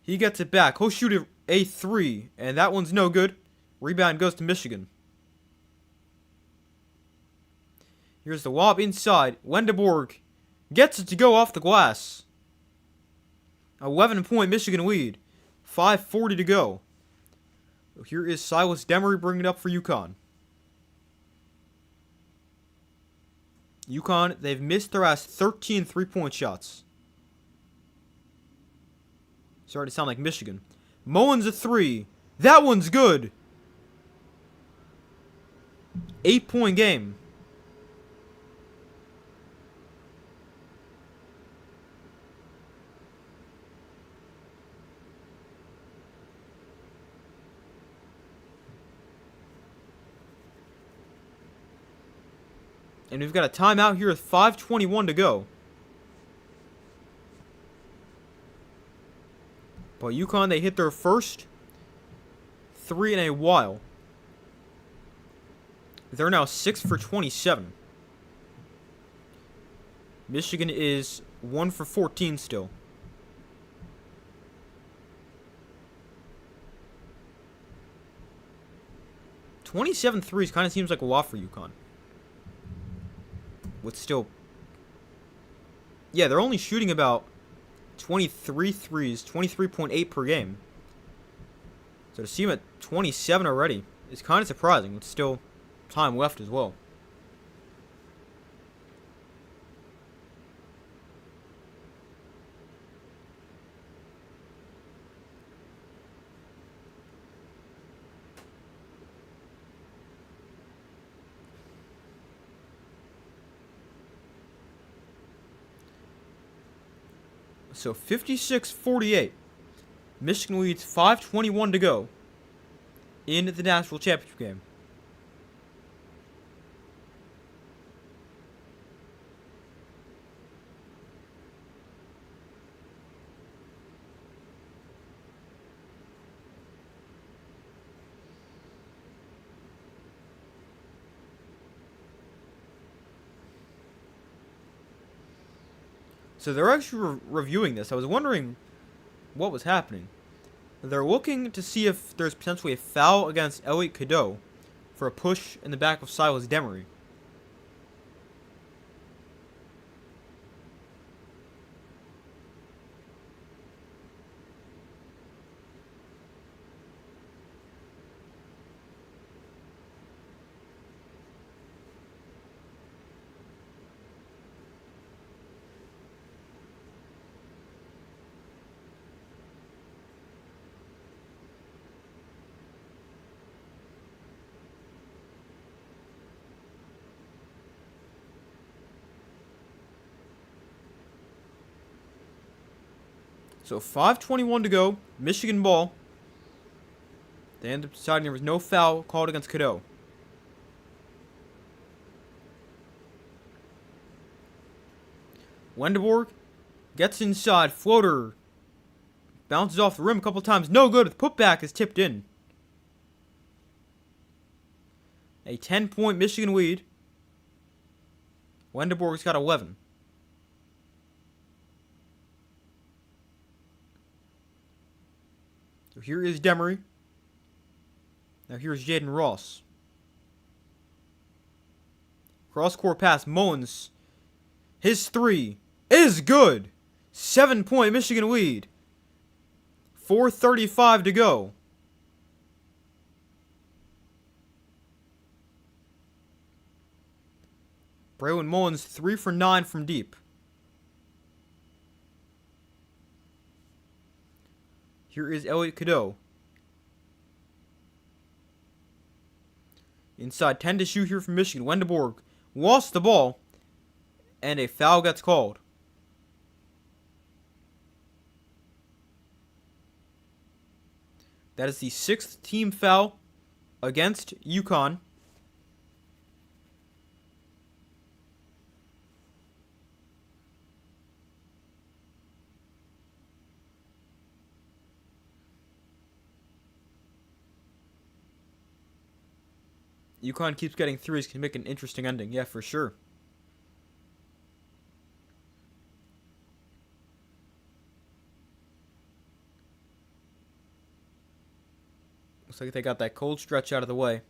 A: He gets it back. He'll shoot a 3, and that one's no good. Rebound goes to Michigan. Here's the lob inside. Wendeborg gets it to go off the glass. 11-point Michigan lead. 5:40 to go. So here is Silas Demery bringing it up for UConn. UConn, they've missed their last 13 3-point shots. Starting to sound like Michigan. Mullins a 3. That one's good. 8-point game. And we've got a timeout here with 5:21 to go. But UConn, they hit their first 3 in a while. They're now 6 for 27. Michigan is 1 for 14 still. "27 threes kind of seems like a lot for UConn. With still... Yeah, they're only shooting about 23 threes, 23.8 per game. So to see him at 27 already is kind of surprising. With still time left as well. So 56-48. Michigan leads 5:21 to go in the national championship game. So they're actually reviewing this. I was wondering what was happening. They're looking to see if there's potentially a foul against Elliot Cadeau for a push in the back of Silas Demery. So 5:21 to go. Michigan ball. They end up deciding there was no foul called against Cadeau. Wendeborg gets inside. Floater. Bounces off the rim a couple times. No good. The putback is tipped in. A 10-point Michigan lead. Wendeborg's got 11. So here is Demery. Now here's Jaden Ross. Cross-court pass. Mullins. His 3 is good. 7-point Michigan lead. 4:35 to go. Braylon Mullins 3 for 9 from deep. Here is Elliot Cadeau. Inside 10 to shoot here from Michigan. Wendeborg lost the ball. And a foul gets called. That is the 6th team foul against UConn. UConn keeps getting threes, can make an interesting ending. Yeah, for sure. Looks like they got that cold stretch out of the way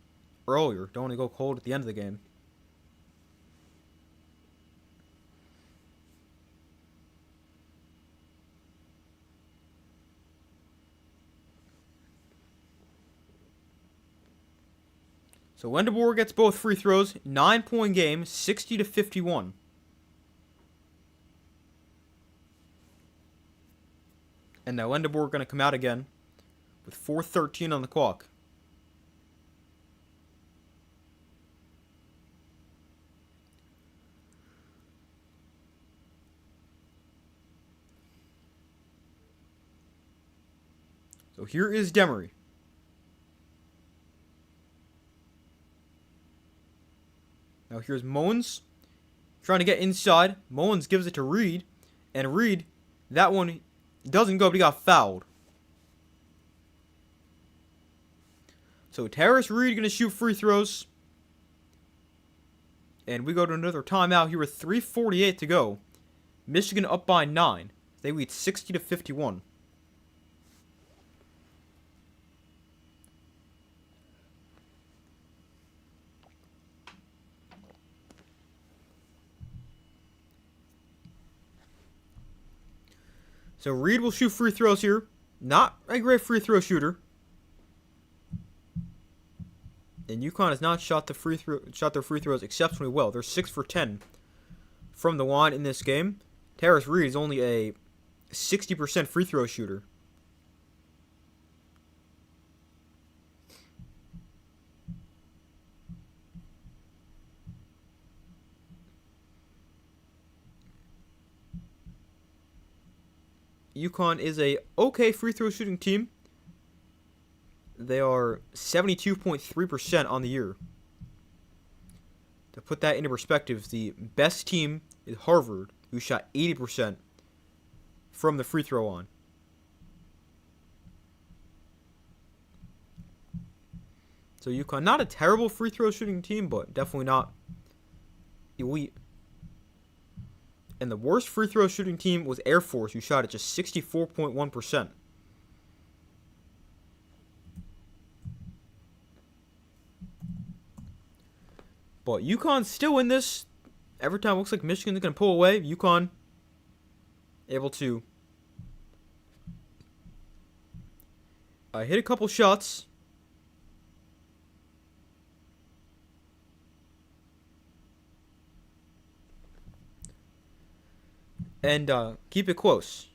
A: earlier. Don't want to go cold at the end of the game. So Wendeborg gets both free throws. 9-point game, 60-51. And now Wendeborg going to come out again with 4:13 on the clock. So here is Demery. Now here's Mullins trying to get inside. Mullins gives it to Reed. And Reed, that one doesn't go, but he got fouled. So Terrace Reed going to shoot free throws. And we go to another timeout here with 3:48 to go. Michigan up by 9. They lead 60-51. So Reed will shoot free throws here. Not a great free throw shooter. And UConn has not shot their free throws exceptionally well. They're 6 for 10 from the line in this game. Terrace Reed is only a 60% free throw shooter. UConn is a okay free throw shooting team. They are 72.3% on the year. To put that into perspective, the best team is Harvard, who shot 80% from the free throw line. So UConn, not a terrible free throw shooting team, but definitely not elite. And the worst free throw shooting team was Air Force, who shot at just 64.1%. But UConn's still in this. Every time it looks like Michigan's going to pull away, UConn able to hit a couple shots. And keep it close.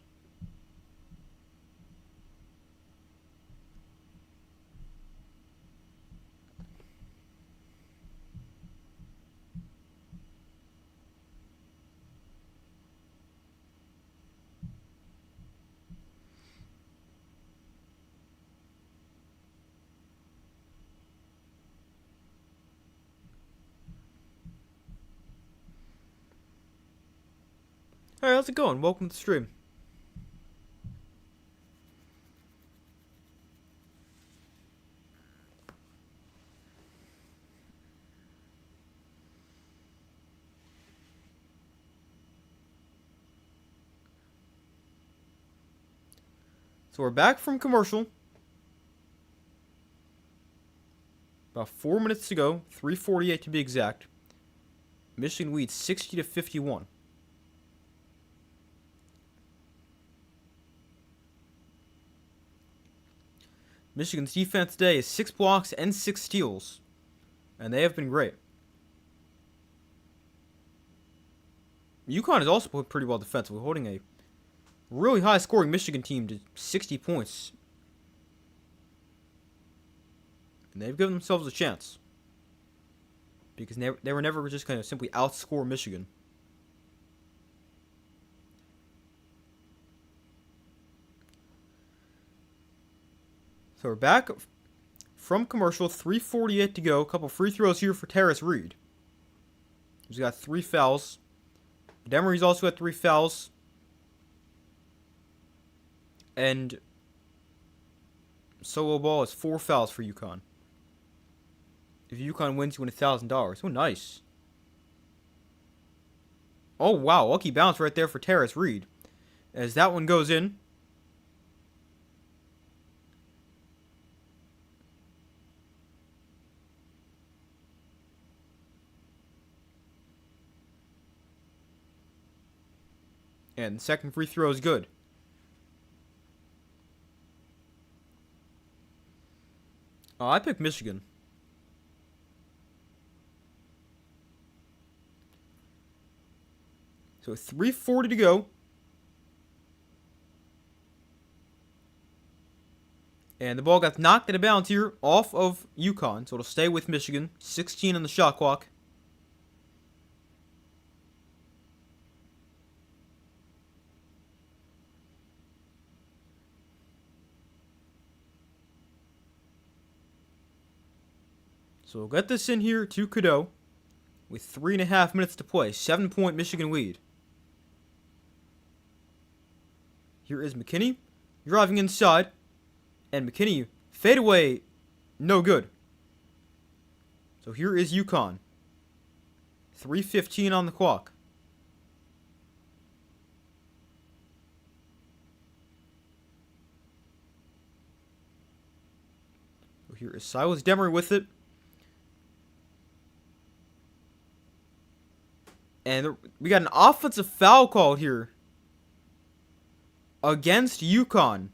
A: Alright, how's it going? Welcome to the stream. So we're back from commercial. About 4 minutes to go. 3:48 to be exact. Michigan leads 60-51. Michigan's defense today is 6 blocks and 6 steals. And they have been great. UConn has also played pretty well defensively, holding a really high-scoring Michigan team to 60 points. And they've given themselves a chance. Because they were never just going to simply outscore Michigan. So we're back from commercial. 3:48 to go. A couple free throws here for Terrace Reed. He's got 3 fouls. Demery's also got 3 fouls. And solo ball is 4 fouls for UConn. If UConn wins, you win $1,000. Oh, nice. Oh, wow. Lucky bounce right there for Terrace Reed. As that one goes in. And the second free throw is good. Oh, I picked Michigan. So 3:40 to go. And the ball got knocked out of bounds here off of UConn. So it'll stay with Michigan. 16 on the shot clock. So we'll get this in here to Cadeau with 3.5 minutes to play. 7-point Michigan lead. Here is McKinney driving inside. And McKinney, fadeaway, no good. So here is UConn. 3:15 on the clock. So here is Silas Demery with it. And we got an offensive foul called here against UConn.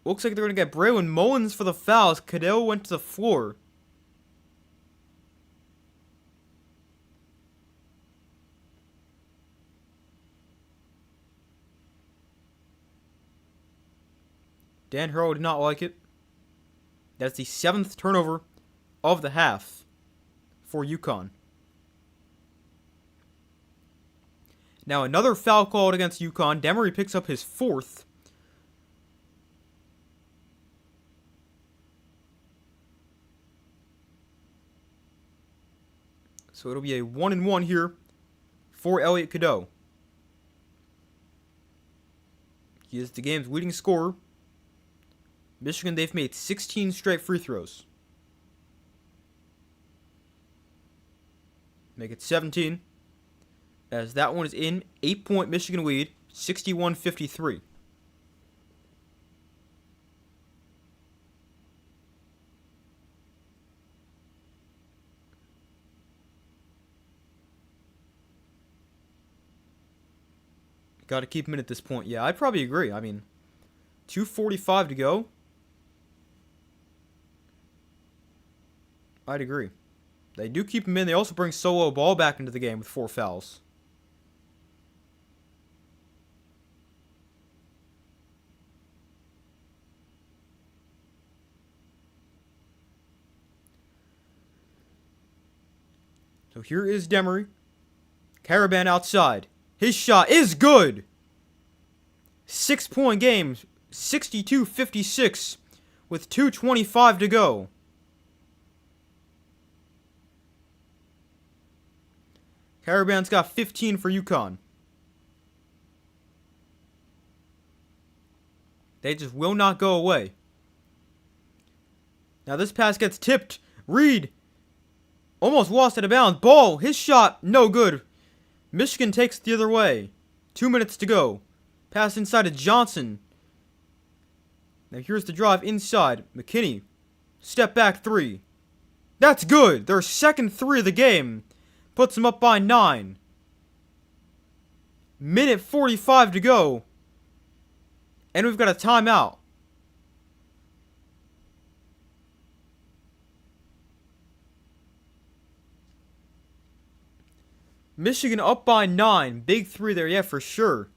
A: Looks like they're going to get Braylon Mullins for the fouls. Cadell went to the floor. Dan Harrow did not like it. That's the 7th turnover of the half for UConn. Now another foul called against UConn. Demery picks up his 4th. So it'll be a 1-1 here for Elliot Cadeau. He is the game's leading scorer. Michigan, they've made 16 straight free throws. Make it 17. As that one is in. 8-point Michigan lead. 61-53. Got to keep him in at this point. Yeah, I'd probably agree. I mean, 2:45 to go. I'd agree. They do keep him in. They also bring Solo Ball back into the game with 4 fouls. So here is Demery. Caravan outside. His shot is good. 6-point game. 62-56 with 2:25 to go. Caravan's got 15 for UConn. They just will not go away. Now this pass gets tipped. Reed almost lost out of bounds. Ball, his shot, no good. Michigan takes it the other way. 2 minutes to go. Pass inside to Johnson. Now here's the drive inside. McKinney. Step back 3. That's good. Their second 3 of the game. Puts them up by 9. Minute 45 to go. And we've got a timeout. Michigan up by 9. Big 3 there, yeah, for sure.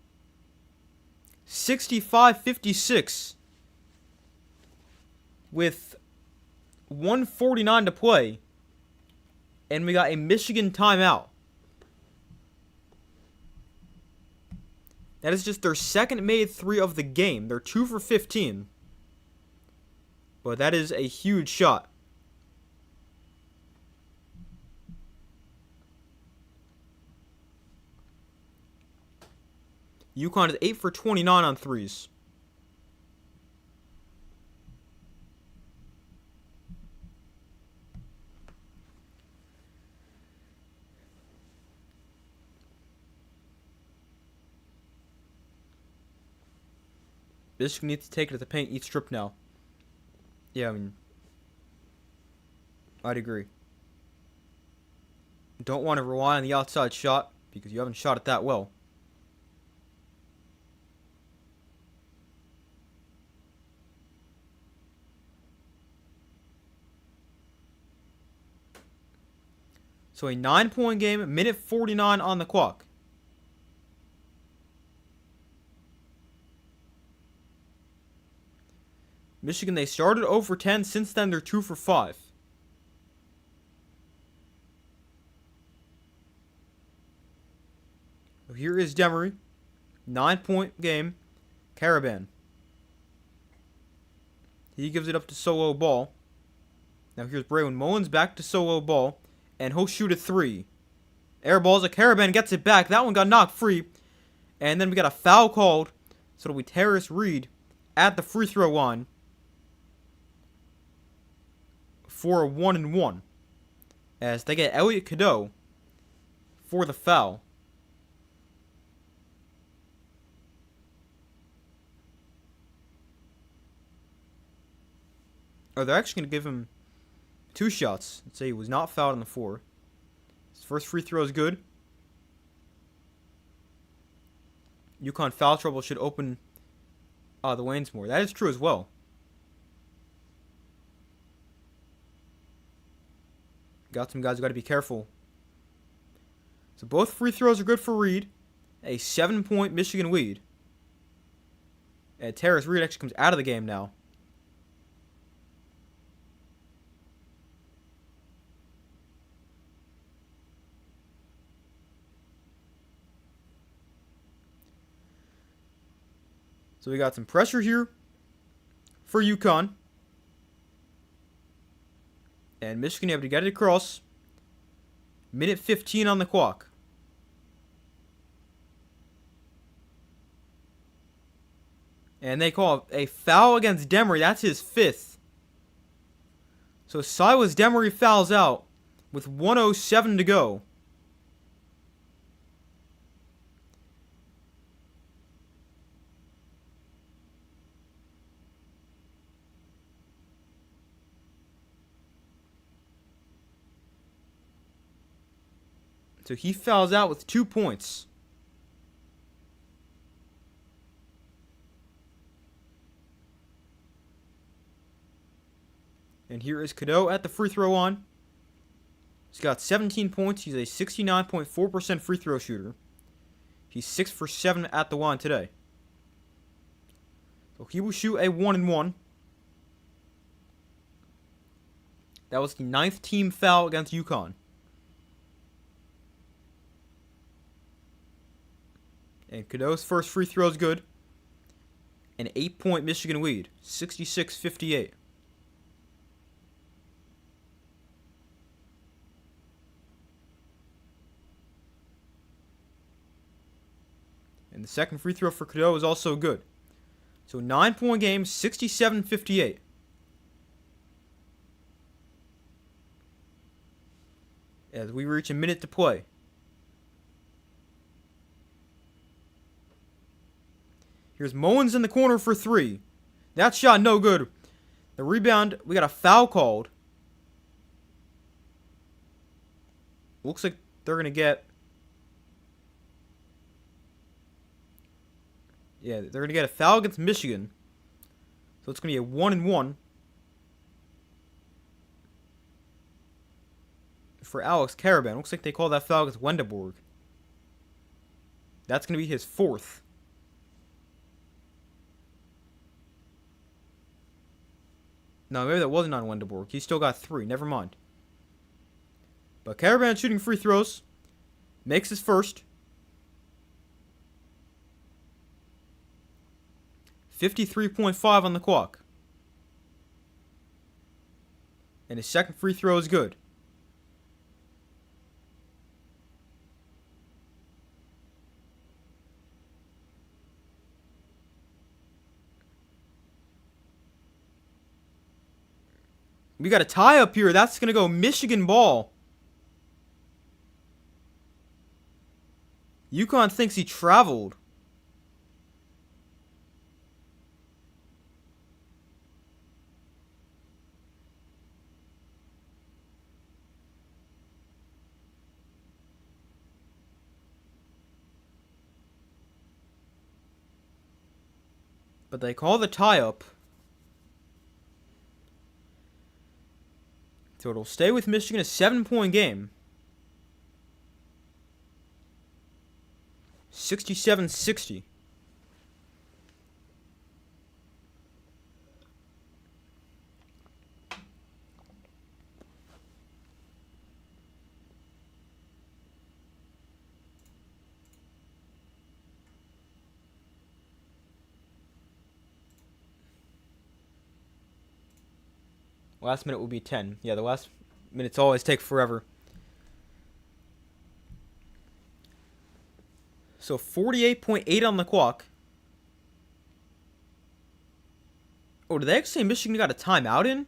A: 65-56. With 1:49 to play. And we got a Michigan timeout. That is just their second made three of the game. They're 2 for 15. But that is a huge shot. UConn is 8 for 29 on threes. Michigan needs to take it at the paint each strip now. Yeah, I mean, I'd agree. Don't want to rely on the outside shot because you haven't shot it that well. So a 9-point game, minute 49 on the clock. Michigan, they started 0 for 10. Since then, they're 2 for 5. So here is Demery. 9-point game. Caravan. He gives it up to solo ball. Now here's Braylon Mullins back to solo ball. And he'll shoot a 3. Air balls. A Caravan gets it back. That one got knocked free. And then we got a foul called. So it'll be Terrace Reed at the free throw line for a 1-and-1. As they get Elliot Cadeau for the foul. Oh, they're actually going to give him 2 shots. Let's say he was not fouled on the 4. His first free throw is good. UConn foul trouble should open the lanes more. That is true as well. Got some guys who got to be careful. So both free throws are good for Reed. A 7-point Michigan lead. And Terrace Reed actually comes out of the game now. So we got some pressure here for UConn. And Michigan able to get it across. Minute 15 on the clock. And they call a foul against Demery. That's his 5th. So Silas Demery fouls out with 1:07 to go. So he fouls out with 2 points. And here is Cadeau at the free throw line. He's got 17 points. He's a 69.4% free throw shooter. He's 6 for 7 at the line today. So he will shoot a 1-and-1. That was the 9th team foul against UConn. And Cadeau's first free throw is good. An 8-point Michigan lead. 66-58. And the second free throw for Cadeau is also good. So 9-point game, 67-58. As we reach a minute to play. Here's Mullins in the corner for 3. That shot no good. The rebound, we got a foul called. Looks like they're going to get... Yeah, they're going to get a foul against Michigan. So it's going to be a 1-and-1. For Alex Caravan. Looks like they call that foul against Wendeborg. That's going to be his 4th. No, maybe that wasn't on Wendeborg. He still got 3. Never mind. But Caravan shooting free throws. Makes his first. 53.5 on the clock. And his second free throw is good. We got a tie up here. That's going to go Michigan ball. UConn thinks he traveled. But they call the tie up. So it'll stay with Michigan, a 7-point game. 67-60. Last minute will be 10. Yeah, the last minutes always take forever. So 48.8 on the clock. Oh, did they actually say Michigan got a timeout in?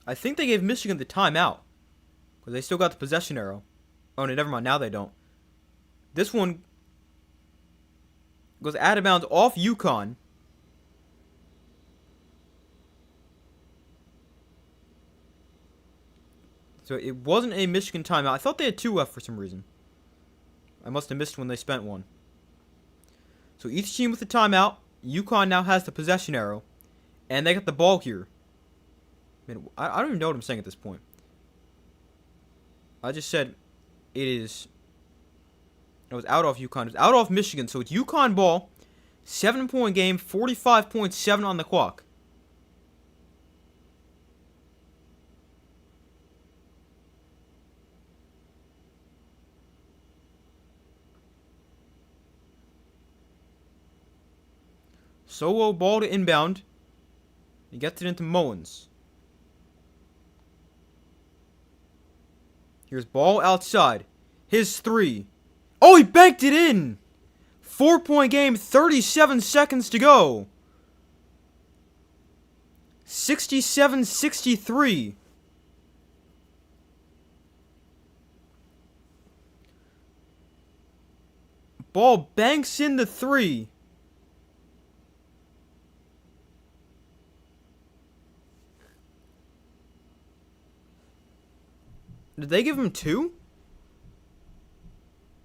A: I think they gave Michigan the timeout. Because they still got the possession arrow. Oh, no, never mind. Now they don't. This one goes out of bounds off UConn. So it wasn't a Michigan timeout. I thought they had two left for some reason. I must have missed when they spent one. So each team with the timeout. UConn now has the possession arrow. And they got the ball here. Man, I don't even know what I'm saying at this point. I just said it is... It was out off UConn. It was out off Michigan. So it's UConn ball. 7-point game. 45.7 on the clock. Solo ball to inbound. He gets it into Mullins. Here's ball outside. His three. Oh, he banked it in! 4-point game, 37 seconds to go. 67-63. Ball banks in the three. Did they give him two?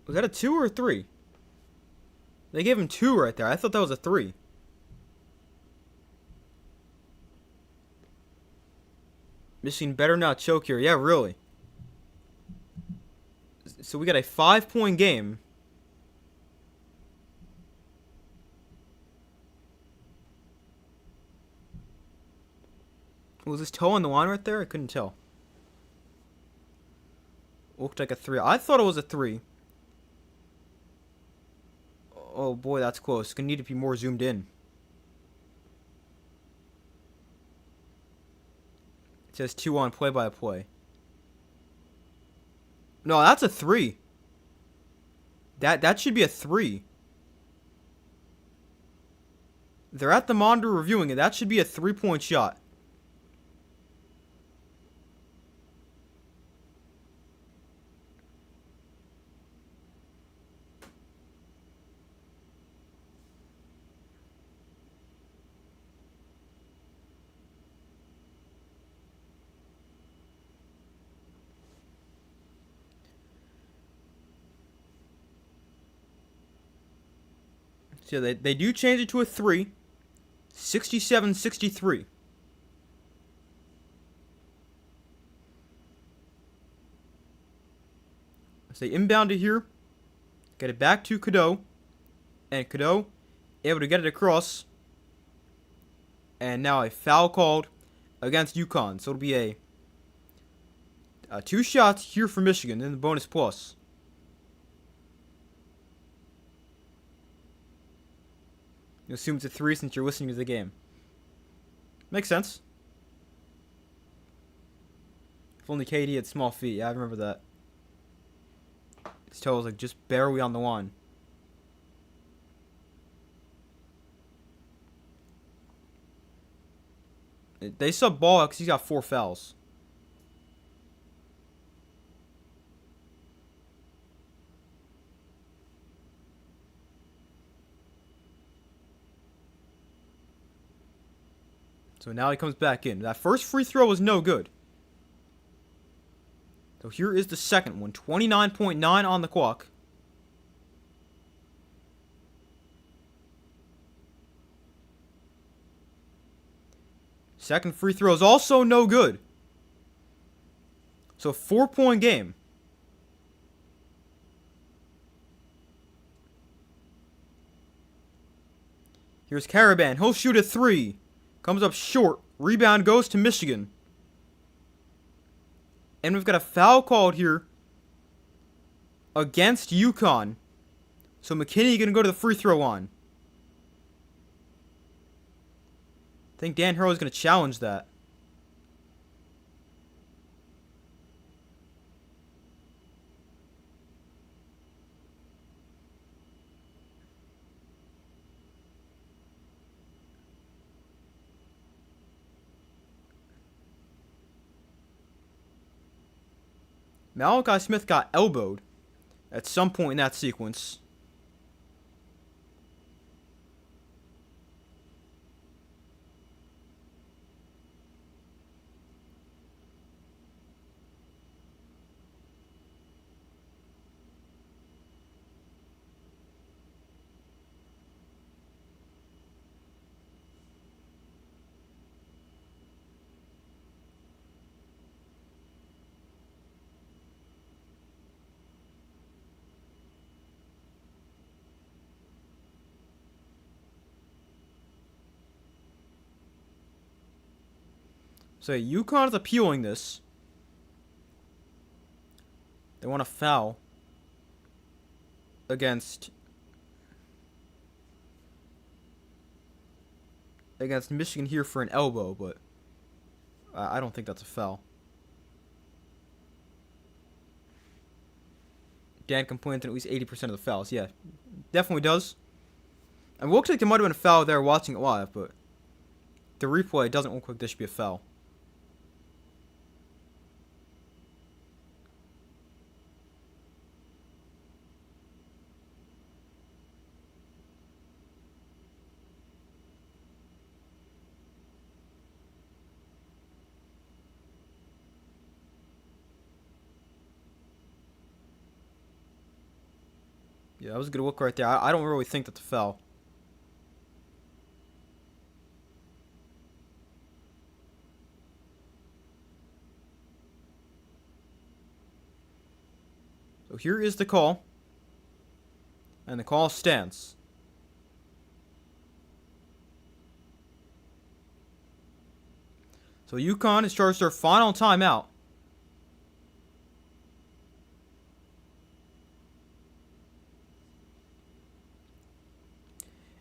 A: Was that a 2 or a 3? They gave him 2 right there. I thought that was a 3. Michigan better not choke here. Yeah, really. So we got a 5-point game. Was his toe on the line right there? I couldn't tell. Looked like a 3. I thought it was a 3. Oh boy, that's close. Gonna need to be more zoomed in. It says 2 on play-by-play. No, that's a 3. That should be a 3. They're at the monitor reviewing it. That should be a 3-point shot. So they do change it to a 3. 67-63. Say inbound to here. Get it back to Cadeau. And Cadeau able to get it across. And now a foul called against UConn. So it'll be a 2 shots here for Michigan in the bonus plus. You assume it's a 3 since you're listening to the game. Makes sense. If only KD had small feet. Yeah, I remember that. His toe was like just barely on the line. They sub ball out because he's got 4 fouls. So now he comes back in. That first free throw was no good. So here is the second one. 29.9 on the clock. Second free throw is also no good. So 4-point game. Here's Caravan. He'll shoot a 3. Comes up short. Rebound goes to Michigan. And we've got a foul called here against UConn. So McKinney going to go to the free throw line. I think Dan Hurley is going to challenge that. Malachi Smith got elbowed at some point in that sequence. So UConn is appealing this. They want a foul against Michigan here for an elbow, but I don't think that's a foul. Dan complained at least 80% of the fouls. Yeah, definitely does. And it looks like there might have been a foul there watching it live, but the replay doesn't look like this should be a foul. Yeah, that was a good look right there. I don't really think that's a foul. So here is the call. And the call stands. So UConn has charged their final timeout.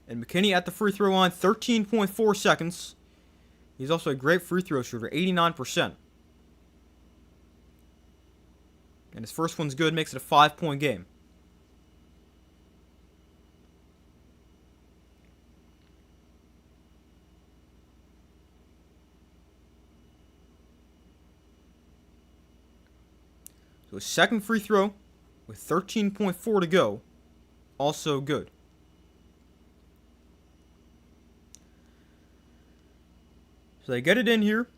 A: And McKinney at the free throw line, 13.4 seconds. He's also a great free throw shooter, 89%. And his first one's good, makes it a 5-point game. So his second free throw with 13.4 to go, also good. So they get it in here.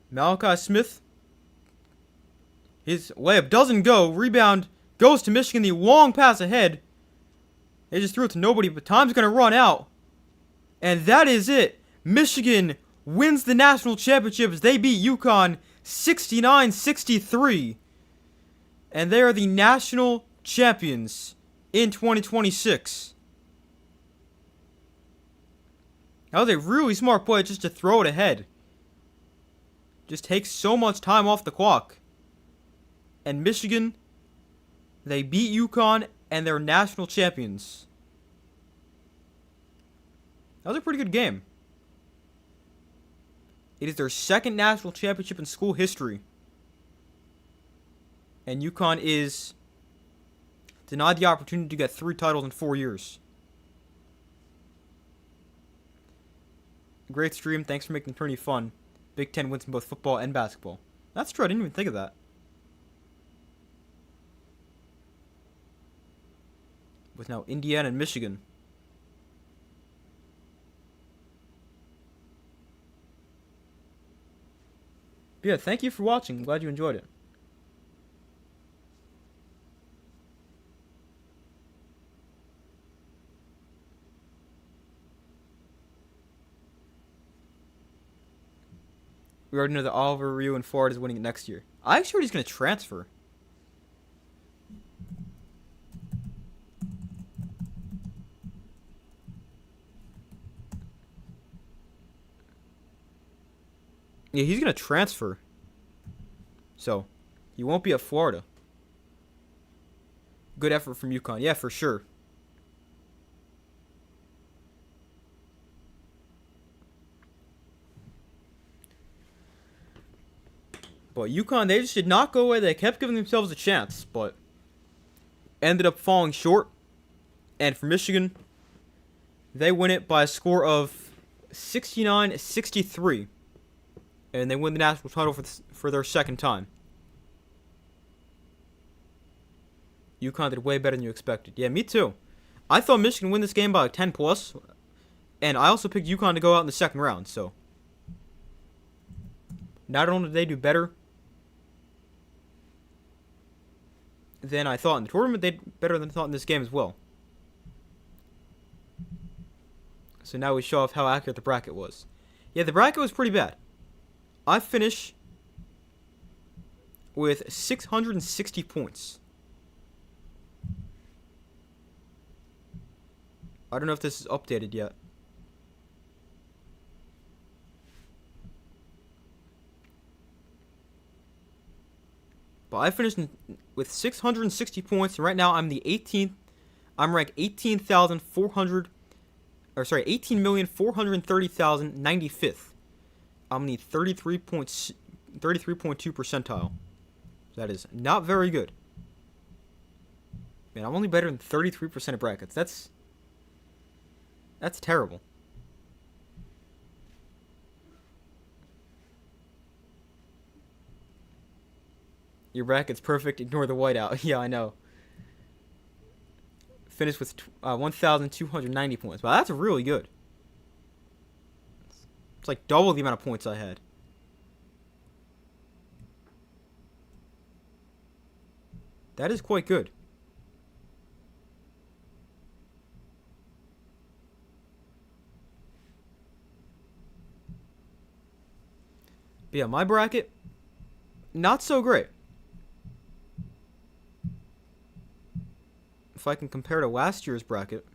A: Malachi Smith. His layup doesn't go. Rebound goes to Michigan. The long pass ahead. They just threw it to nobody, but time's going to run out. And that is it. Michigan wins the national championship as they beat UConn 69-63. And they are the national champions in 2026. That was a really smart play just to throw it ahead. Just takes so much time off the clock. And Michigan, they beat UConn and they're national champions. That was a pretty good game. It is their second national championship in school history. And UConn is denied the opportunity to get 3 titles in 4 years. Great stream. Thanks for making the tourney fun. Big Ten wins in both football and basketball. That's true. I didn't even think of that. With now Indiana and Michigan. But yeah, thank you for watching. I'm glad you enjoyed it. We already know that Oliver Ryu in Florida is winning it next year. I actually heard he's going to transfer. Yeah, he's going to transfer. So, he won't be at Florida. Good effort from UConn. Yeah, for sure. But UConn, they just did not go away. They kept giving themselves a chance, but ended up falling short. And for Michigan, they win it by a score of 69-63. And they win the national title for their second time. UConn did way better than you expected. Yeah, me too. I thought Michigan would win this game by 10 plus. And I also picked UConn to go out in the second round, so. Not only did they do better than I thought in the tournament, they did better than I thought in this game as well. So now we show off how accurate the bracket was. Yeah, the bracket was pretty bad. I finished with 660 points. I don't know if this is updated yet. But I finished with 660 points, and right now I'm the 18th. I'm ranked 18,430,095th. I'm the 33.2 percentile. That is not very good. Man, I'm only better than 33% of brackets. That's terrible. Your bracket's perfect. Ignore the whiteout. Yeah, I know. Finished with 1,290 points. Wow, that's really good. It's like double the amount of points I had. That is quite good. But yeah, my bracket, not so great. If I can compare to last year's bracket.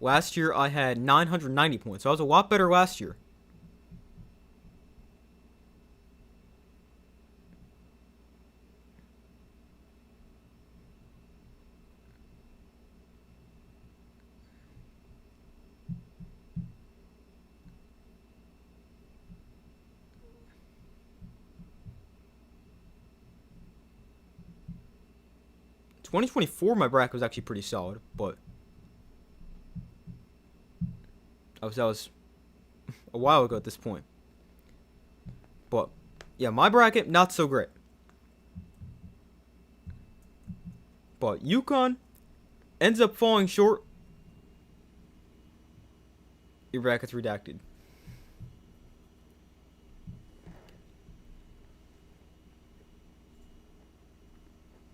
A: Last year I had 990 points. So I was a lot better last year. In 2024, my bracket was actually pretty solid, but that was a while ago at this point. But yeah, my bracket not so great. But UConn ends up falling short. Your bracket's redacted.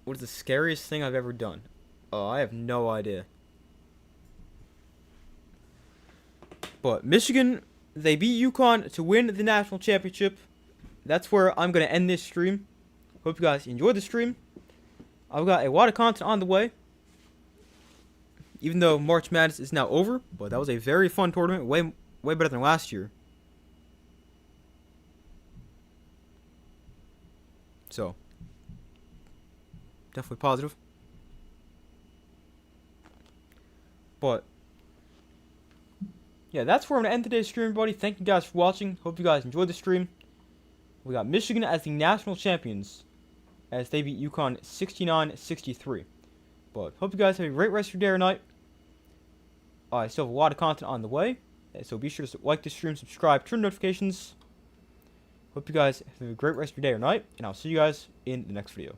A: What is the scariest thing I've ever done? Oh, I have no idea. But Michigan, they beat UConn to win the national championship. That's where I'm going to end this stream. Hope you guys enjoyed the stream. I've got a lot of content on the way. Even though March Madness is now over, but that was a very fun tournament, way better than last year. So, definitely positive. But, yeah, that's where I'm going to end today's stream, everybody. Thank you guys for watching. Hope you guys enjoyed the stream. We got Michigan as the national champions as they beat UConn 69-63. But, hope you guys have a great rest of your day or night. I still have a lot of content on the way. So, be sure to like the stream, subscribe, turn notifications. Hope you guys have a great rest of your day or night. And I'll see you guys in the next video.